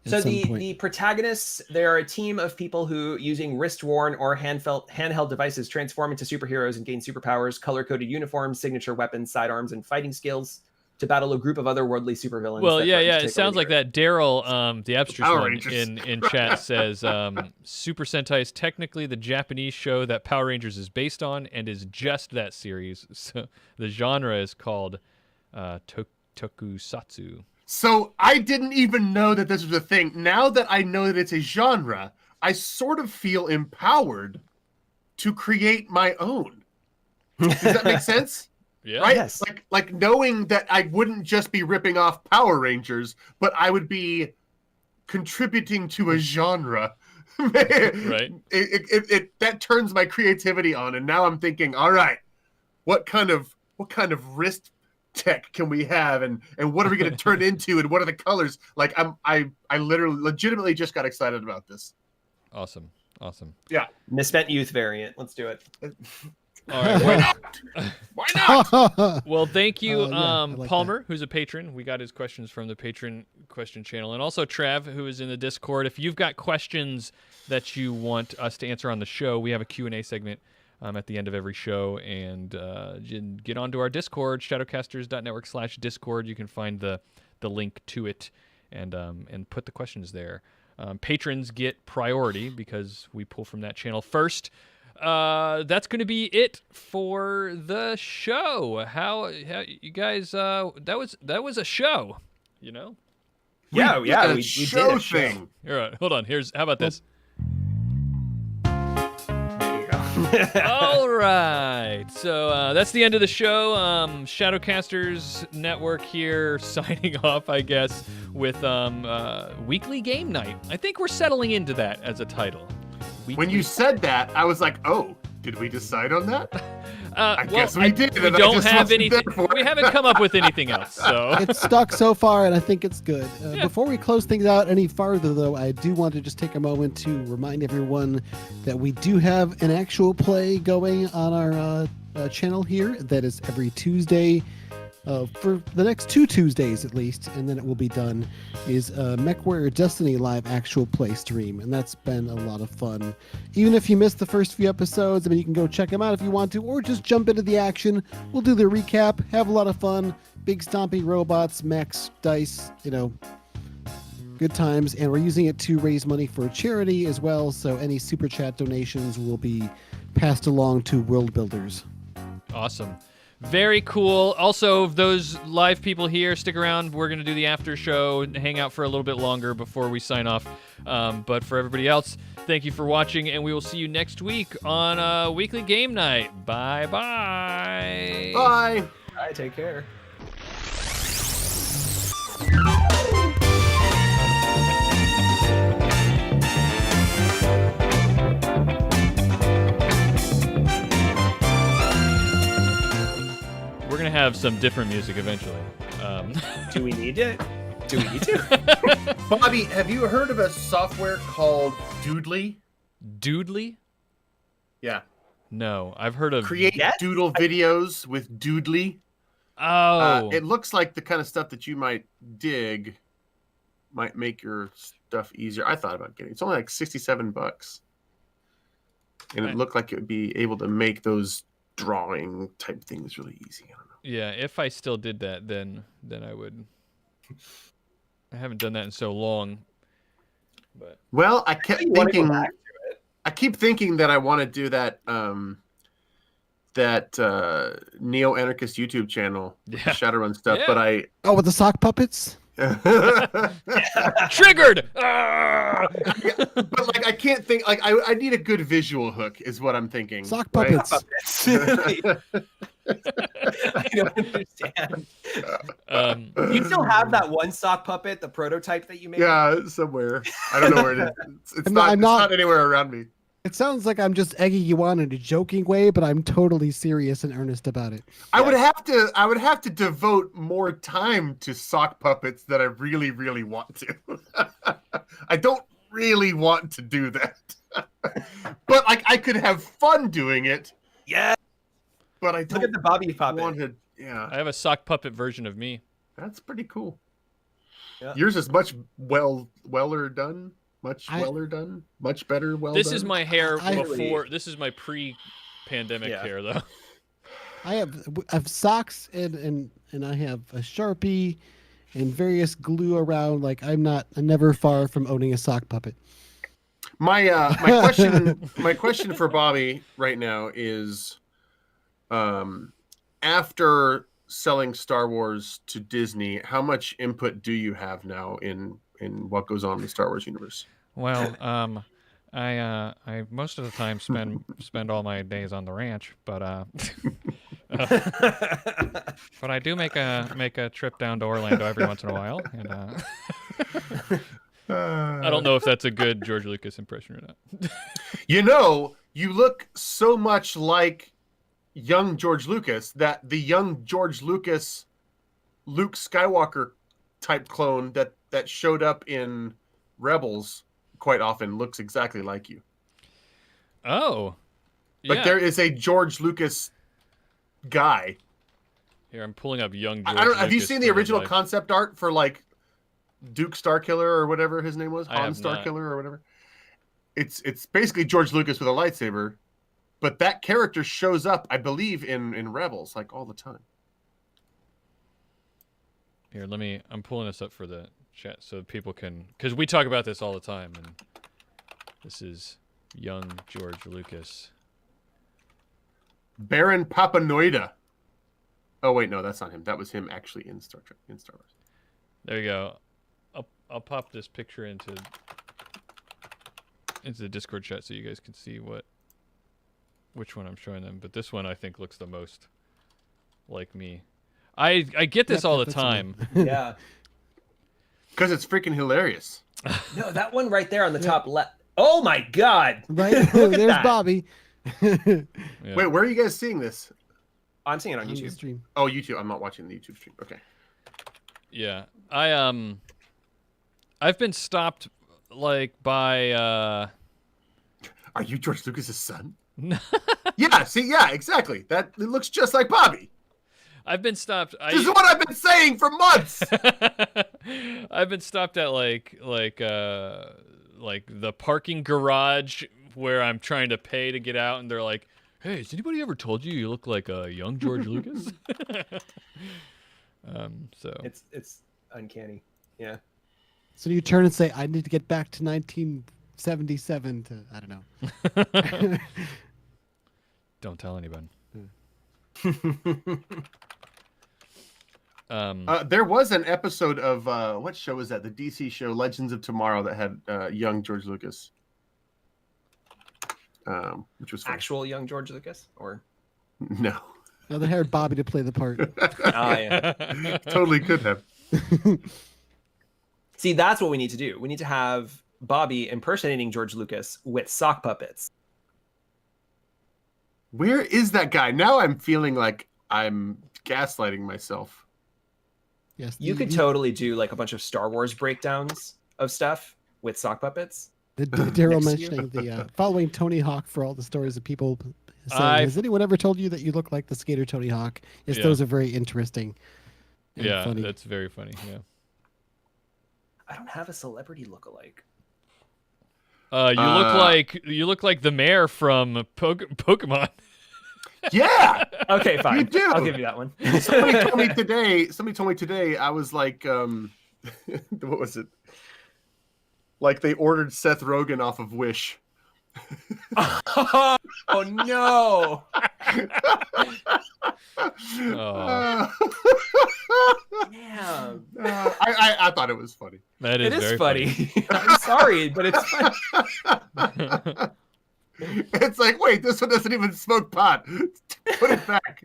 So the protagonists, they are a team of people who, using wrist-worn or handheld devices, transform into superheroes and gain superpowers, color-coded uniforms, signature weapons, sidearms, and fighting skills to battle a group of otherworldly supervillains. Well, yeah, it sounds like that. Daryl, the abstruse one in chat says, Super Sentai is technically the Japanese show that Power Rangers is based on and is just that series. So the genre is called tokusatsu. So I didn't even know that this was a thing. Now that I know that it's a genre, I sort of feel empowered to create my own. Does that make sense? Yeah. Right? Yes. Like knowing that I wouldn't just be ripping off Power Rangers, but I would be contributing to a genre. Right. It that turns my creativity on, and now I'm thinking, all right, what kind of wrist tech can we have, and what are we going to turn into, and what are the colors? Like I literally legitimately just got excited about this. Awesome. Yeah. Misspent Youth variant. Let's do it. All right. Why not? Well, thank you, I like Palmer, who's a patron. We got his questions from the patron question channel, and also Trav, who is in the Discord. If you've got questions that you want us to answer on the show, we have a Q&A segment at the end of every show. And get onto our Discord, shadowcasters.network/Discord. You can find the link to it and put the questions there. Patrons get priority because we pull from that channel first. That's going to be it for the show. How you guys? That was a show, you know. We did a show show. thing. All right, hold on. How about this? There you go. All right. So that's the end of the show. Shadowcasters Network here signing off, I guess, with Weekly Game Night. I think we're settling into that as a title. When you said that, I was like, oh, did we decide on that? I guess we did. We and I don't just have wasn't anything. there for We it. haven't come up with anything else. So It's stuck so far, and I think it's good. Before we close things out any farther, though, I do want to just take a moment to remind everyone that we do have an actual play going on our channel here. That is every Tuesday. For the next 2 Tuesdays at least, and then it will be done, is MechWarrior Destiny live actual play stream, and that's been a lot of fun. Even if you missed the first few episodes, I mean, you can go check them out if you want to, or just jump into the action. We'll do the recap, have a lot of fun, big stomping robots, mechs, dice, good times, and we're using it to raise money for a charity as well, so any super chat donations will be passed along to world builders. awesome. Very cool. Also, those live people here, stick around. We're going to do the after show and hang out for a little bit longer before we sign off. But for everybody else, thank you for watching, and we will see you next week on Weekly Game Night. Bye-bye. Bye. All right, take care. We're going to have some different music eventually. Do we need it? Do we need to? Bobby, have you heard of a software called Doodly? Doodly? Yeah. No, I've heard of... Create Yes? doodle videos with Doodly. Oh. It looks like the kind of stuff that you might dig might make your stuff easier. I thought about getting it. It's only like $67. And it looked like it would be able to make those drawing type things really easy. I don't know. Yeah, if I still did that, then I would. I haven't done that in so long. But Well, I kept You wanna go thinking. back to it. I keep thinking that I want to do that. That neo anarchist YouTube channel, with the Yeah. Shadowrun stuff. Yeah. But I. Oh, with the sock puppets? triggered. Ah! Yeah, but like I can't think. Like I need a good visual hook, is what I'm thinking. Sock right? puppets. I don't understand. You Um, still have that one sock puppet, the prototype that you made? Yeah, somewhere. I don't know where it is. It's I'm not. not- It's not anywhere around me. It sounds like I'm just egging you on in a joking way, but I'm totally serious and earnest about it. I would have to. I would have to devote more time to sock puppets that I really, really want to. I don't really want to do that, but like I could have fun doing it. Yeah. But I Look don't at the Bobby puppet. want to. Yeah, I have a sock puppet version of me. that's pretty cool. Yeah. Yours is much weller done. Much I- weller done. Much better. Well This done. is my hair I- before. This is my pre-pandemic Yeah. hair, though. I have socks and I have a Sharpie and various glue around. Like I'm never far from owning a sock puppet. My my question for Bobby right now is, after selling Star Wars to Disney, how much input do you have now in what goes on in the Star Wars universe? Well, I most of the time spend all my days on the ranch, but but I do make a trip down to Orlando every once in a while, and I don't know if that's a good George Lucas impression or not. You know, you look so much like young George Lucas that the young George Lucas Luke Skywalker type clone that showed up in Rebels quite often looks exactly like you. Oh, Like yeah. there is a George Lucas guy. Here, I'm pulling up young George I don't. Have you Lucas seen the for his original life. concept art for like Duke Starkiller or whatever his name was, I Han have not. Starkiller or whatever? It's basically George Lucas with a lightsaber, but that character shows up, I believe, in Rebels like all the time. Here, I'm pulling this up for the chat so people can, because we talk about this all the time, and this is young George Lucas. Baron Papanoida. Oh wait, no, that's not him. That was him actually in Star Wars. There you go. I'll pop this picture into the Discord chat so you guys can see which one I'm showing them. But this one I think looks the most like me. I get this all the time. Yeah. Because it's freaking hilarious. No, that one right there on the top left. Oh my God! Right Look at there's that. Bobby. Yeah. Wait, where are you guys seeing this? I'm seeing it on On the YouTube. stream. Oh, YouTube. I'm not watching the YouTube stream. Okay. Yeah. I've been stopped like by Are you George Lucas's son? Yeah. See. Yeah. Exactly. That it looks just like Bobby. I've been stopped. This is what I've been saying for months. I've been stopped at like the parking garage where I'm trying to pay to get out, and they're like, "Hey, has anybody ever told you look like a young George Lucas?" So It's uncanny. Yeah. So you turn and say, I need to get back to 1977 to, I don't know. don't tell anyone. There was an episode of what show was that? The DC show Legends of Tomorrow that had young George Lucas, which was fun. Actual young George Lucas, or No, Now they hired Bobby to play the part. yeah. totally could have. See, that's what we need to do. We need to have Bobby impersonating George Lucas with sock puppets. Where is that guy? Now I'm feeling like I'm gaslighting myself. Yes, You could totally do like a bunch of Star Wars breakdowns of stuff with sock puppets. Daryl next year. mentioning the following Tony Hawk for all the stories of people saying, I've- has anyone ever told you that you look like the skater Tony Hawk? Yes, Yeah. those are very interesting. And Yeah, funny. that's very funny. Yeah. I don't have a celebrity lookalike. You look like the mayor from Pokemon. Yeah, Okay, fine. You do. I'll give you that one. somebody told me today. I was like, what was it? Like they ordered Seth Rogen off of Wish. Oh no! Oh, Damn. I thought it was funny. that It is is very funny. I'm sorry, but it's funny. funny. It's like, wait, this one doesn't even smoke pot. Put it back.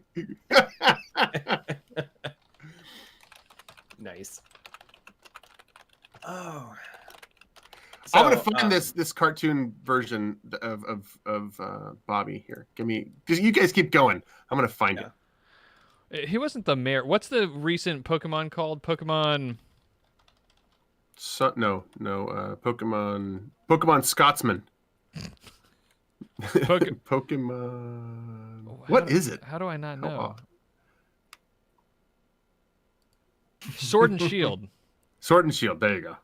Nice. Oh. I'm gonna So, find this cartoon version of Bobby here. Give me, because you guys keep going. I'm gonna find Yeah. it. He wasn't the mayor. What's the recent Pokemon called? Pokemon. Pokemon Scotsman. Pokemon. What is it? How do I not Oh, know? Sword and Shield. Sword and Shield. There you go.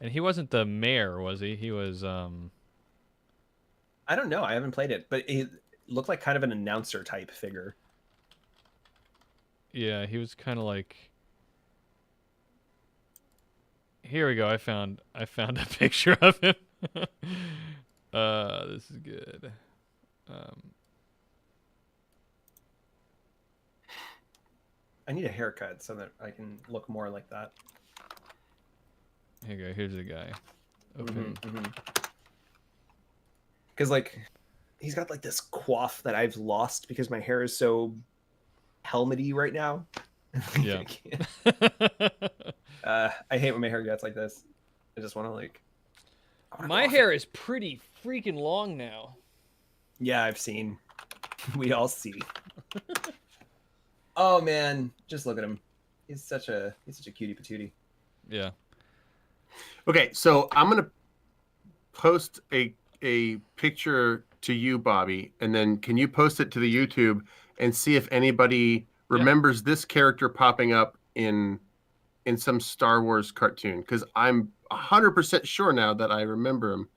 And he wasn't the mayor, was he? He was. I don't know. I haven't played it, but he looked like kind of an announcer type figure. Yeah, he was kind of like. Here we go. I found a picture of him. This is good. I need a haircut so that I can look more like that. Here you go. Here's the guy. Open. Because like, he's got like this coif that I've lost because my hair is so helmety right now. Yeah. I hate when my hair gets like this. I just want to like. I wanna My go off hair is pretty freaking long now. it. Yeah, I've seen. We all see. Oh man, just look at him. He's such a cutie patootie. Yeah. Okay, so I'm gonna post a picture to you, Bobby, and then can you post it to the YouTube and see if anybody remembers this character popping up in some Star Wars cartoon? Because I'm 100% sure now that I remember him.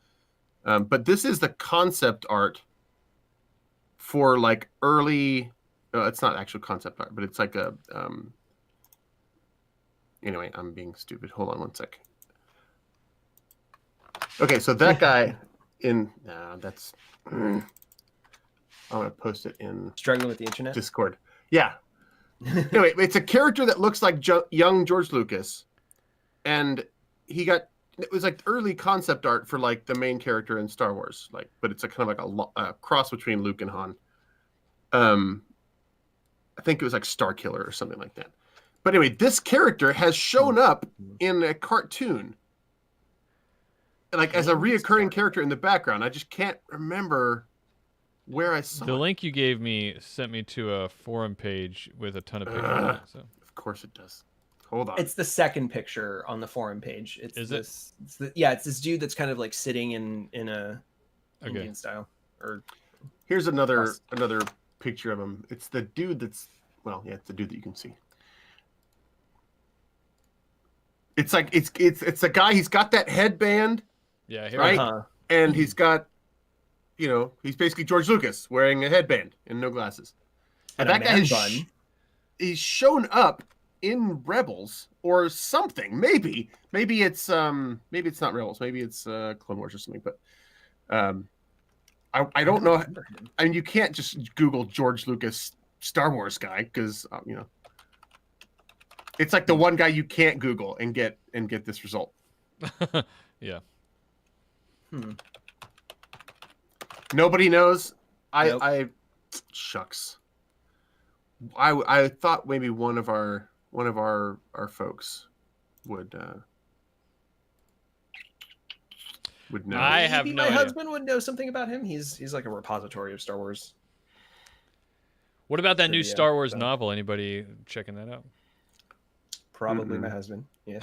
But this is the concept art for like early. It's not actual concept art, but it's like a. Anyway, I'm being stupid. Hold on one sec. Okay, so that guy in that's. I'm gonna post it in Struggling with the internet. Discord. Yeah. Anyway, it's a character that looks like young George Lucas, and it was like early concept art for like the main character in Star Wars, like, but it's a kind of like a cross between Luke and Han. I think it was like Star Killer or something like that. But anyway, this character has shown up in a cartoon, like as a reoccurring character in the background. I just can't remember where I saw The it. link you gave me sent me to a forum page with a ton of pictures on it. So. Of course it does. Hold on. It's the second picture on the forum page. It's Is this. It's this dude that's kind of like sitting in a Okay. Indian style. Or Here's another picture of him. It's the dude that's it's the dude that you can see. It's like it's the guy. He's got that headband, Yeah, here right? Uh-huh. And he's got, he's basically George Lucas wearing a headband and no glasses. And a that guy man has bun. he's shown up in Rebels or something. Maybe it's not Rebels. Maybe it's Clone Wars or something. But I don't know. remember him. I mean, you can't just Google George Lucas Star Wars guy because it's like the one guy you can't Google and get this result. yeah. Nobody knows. Nope. I shucks. I thought maybe one of our folks would know. I have Maybe no my idea. husband would know something about him. He's like a repository of Star Wars. What about that new Trivia, Star Wars so. novel? Anybody checking that out? Probably my husband. Yeah.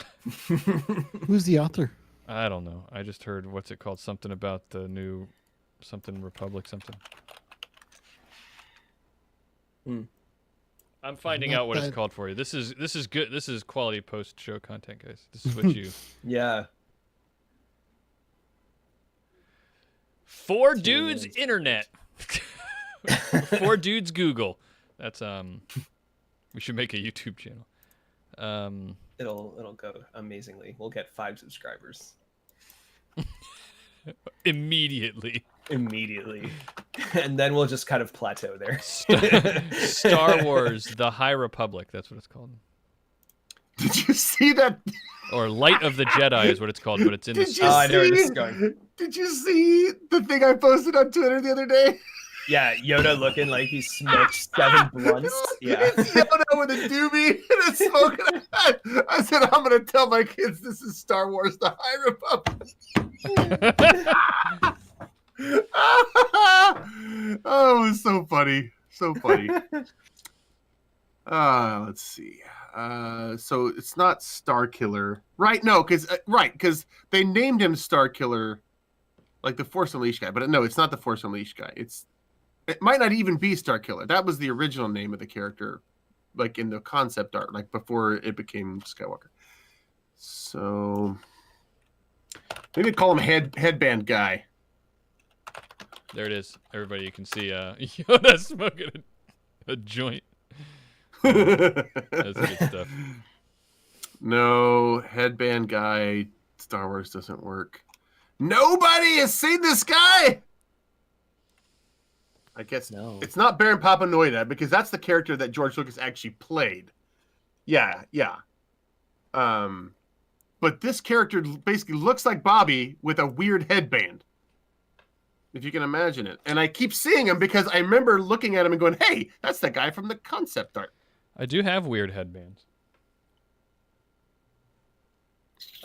Who's the author? I don't know. I just heard what's it called? Something about the new something Republic something. I'm finding out what it's called for you. This is good. This is quality post show content, guys. This is what you. Yeah. Four dudes internet. Four dudes Google. That's we should make a YouTube channel. It'll go amazingly. We'll get 5 subscribers Immediately. And then we'll just kind of plateau there. Star Wars: The High Republic. That's what it's called. Did you see that? Or Light of the Jedi is what it's called, but it's in the. Did you Oh, I know where see- this is going. Did you see the thing I posted on Twitter the other day? Yeah, Yoda looking like he smoked 7 blunts. Yeah. It's Yoda with a doobie and a smoking hat. I said, I'm going to tell my kids this is Star Wars: The High Republic. Oh, it was so funny. So funny. Let's see. So it's not Star Killer. Right, no, because they named him Star Killer, like the Force Unleashed guy. But no, it's not the Force Unleashed guy. It might not even be Star Killer. That was the original name of the character, like in the concept art, like before it became Skywalker. So maybe call him Headband Guy. There it is. Everybody, you can see Yoda smoking a joint. That's good stuff. No, Headband Guy. Star Wars doesn't work. Nobody has seen this guy. I guess No. it's not Baron Papanoida because that's the character that George Lucas actually played. Yeah. But this character basically looks like Bobby with a weird headband. If you can imagine it. And I keep seeing him because I remember looking at him and going, hey, that's the guy from the concept art. I do have weird headbands.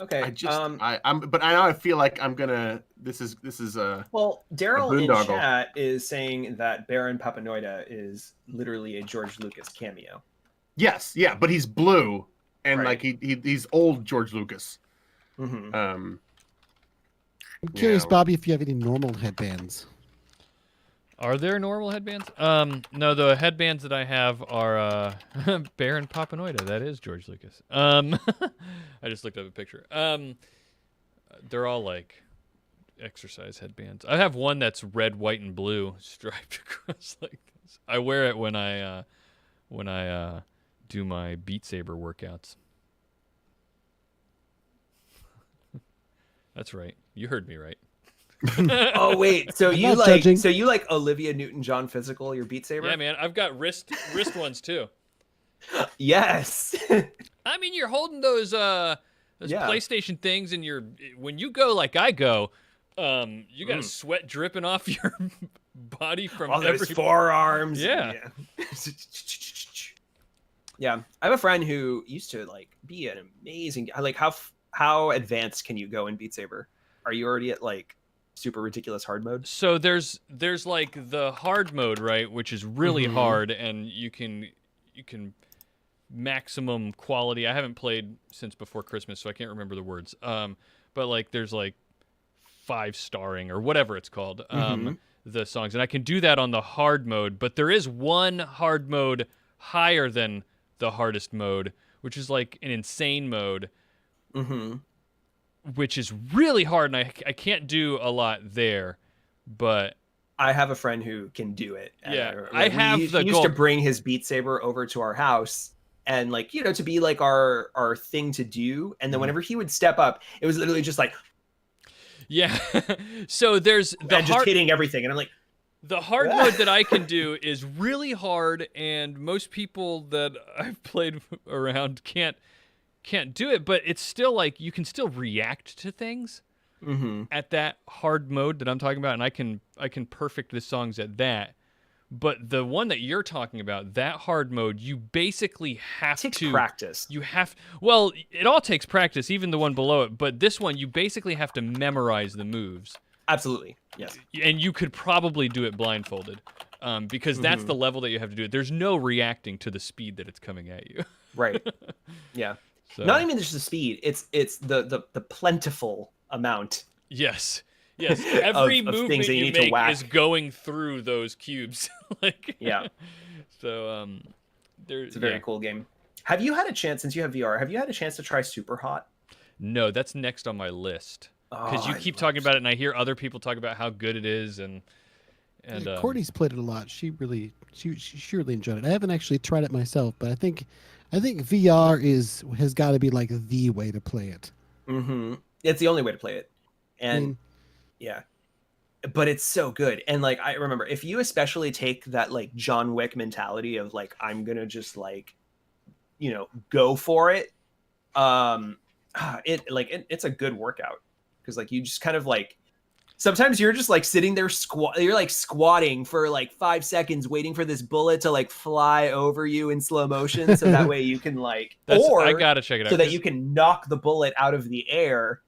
Okay. But now I feel like I'm gonna. This is Well, Daryl in boondoggle. chat is saying that Baron Papanoida is literally a George Lucas cameo. Yes, yeah, but he's blue and Right. like he's old George Lucas. Mm-hmm. Um, I'm curious, Yeah. Bobby, if you have any normal headbands. Are there normal headbands? No, the headbands that I have are Baron Papanoida. That is George Lucas. I just looked up a picture. They're all like exercise headbands. I have one that's red, white, and blue striped across like this. I wear it when I do my Beat Saber workouts. That's right. You heard me right. Oh wait, so I'm you not like judging. so you like Olivia Newton-John physical, your Beat Saber? Yeah, man. I've got wrist ones too. Yes. I mean, you're holding those Yeah. PlayStation things, and when you go like I go, you got sweat dripping off your body from All those every forearms. Yeah. Yeah. I have a friend who used to like be an amazing like how advanced can you go in Beat Saber? Are you already at like super ridiculous hard mode? So there's like the hard mode, right, which is really hard, and you can maximum quality. I haven't played since before Christmas, so I can't remember the words. But like there's like 5-starring or whatever it's called. The songs, and I can do that on the hard mode. But there is one hard mode higher than the hardest mode, which is like an insane mode, which is really hard, and I can't do a lot there. But I have a friend who can do it. Yeah, I have he the used goal. to bring his Beat Saber over to our house and like, you know, to be like our thing to do. And then whenever he would step up, it was literally just like, yeah. So there's the and just hitting everything. And I'm like, the hard mode that I can do is really hard, and most people that I've played around can't do it, but it's still like you can still react to things at that hard mode that I'm talking about, and I can perfect the songs at that. But the one that you're talking about, that hard mode, you basically have it takes to practice. Well, it all takes practice, even the one below it, but this one you basically have to memorize the moves. Absolutely. Yes. And you could probably do it blindfolded, because that's the level that you have to do it. There's no reacting to the speed that it's coming at you. Right. Yeah. So, Not even just the speed. It's the plentiful amount. yes. Every of movement things that you you need to make whack. is going through those cubes. Like, Yeah. So It's a very cool game. Have you had a chance, since you have VR, have you had a chance to try Super Hot? No, that's next on my list. Because you keep talking about it, and I hear other people talk about how good it is, and Courtney's played it a lot. She really enjoyed it. I haven't actually tried it myself, but I think VR has got to be like the way to play it. It's the only way to play it, and yeah, but it's so good. And like I remember, if you especially take that like John Wick mentality of like I'm gonna just like, you know, go for it, it's a good workout. Because like you just kind of like sometimes you're just like sitting there you're like squatting for like 5 seconds waiting for this bullet to like fly over you in slow motion so that way you can like I gotta check it out so that you can knock the bullet out of the air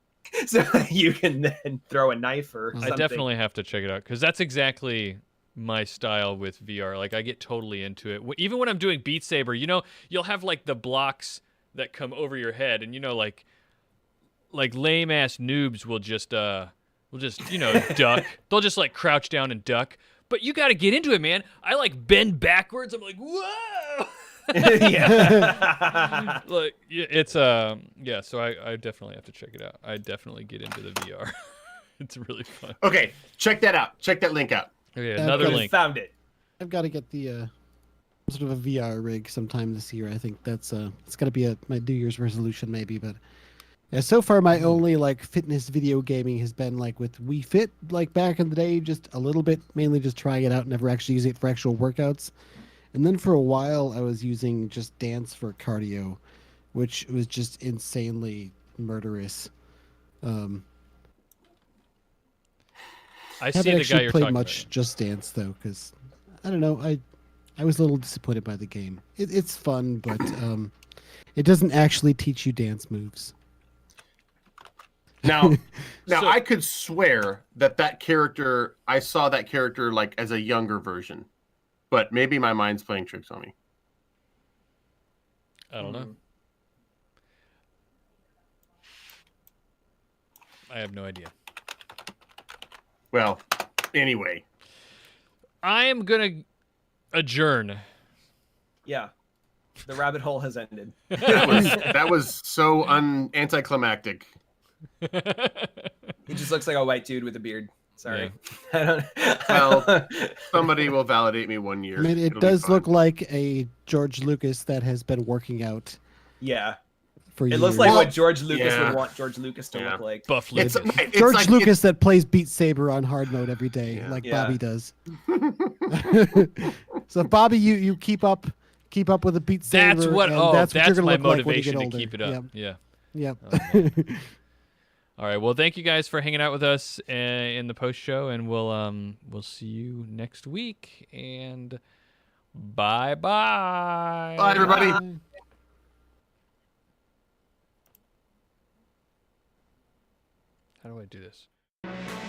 so that you can then throw a knife or something. I definitely have to check it out, because that's exactly my style with VR. Like I get totally into it. Even when I'm doing Beat Saber, you know, you'll have like the blocks that come over your head, and you know, like lame ass noobs will just you know duck. They'll just like crouch down and duck. But you got to get into it, man. I like bend backwards. I'm like, whoa. Yeah. Like it's yeah. So I definitely have to check it out. I definitely get into the VR. It's really fun. Okay, check that out. Check that link out. Okay, another link. Found it. I've got to get the sort of a VR rig sometime this year. I think that's it's got to be my New Year's resolution maybe, but. Yeah, so far my only like fitness video gaming has been like with Wii Fit, like back in the day, just a little bit, mainly just trying it out, never actually using it for actual workouts. And then for a while I was using just dance for cardio, which was just insanely murderous. I haven't see the guy actually you're played talking much about. Just Dance though, because I don't know, I was a little disappointed by the game. It's fun, but it doesn't actually teach you dance moves. Now, So- I could swear that character, I saw that character like as a younger version, but maybe my mind's playing tricks on me. I don't know. I have no idea. Well, anyway, I am gonna adjourn. Yeah. The rabbit hole has ended. that was so anticlimactic. He just looks like a white dude with a beard. Sorry. Yeah. I don't. Well, somebody will validate me one year. I mean, it It'll be does fine. look like a George Lucas that has been working out Yeah. for It years. looks like Well, what George Lucas yeah. would want George Lucas to Yeah. look like. Buff It's, Lucas. it's George like, Lucas that plays Beat Saber on hard mode every day, Yeah. like Yeah. Bobby does. So Bobby, you keep up with the Beat Saber. That's what. and Oh, that's what you're that's gonna my look like when you motivation get to older. keep it up. Yep. Yeah. Yep. All right. Well, thank you guys for hanging out with us in the post show, and we'll see you next week. And bye. Bye, everybody. How do I do this?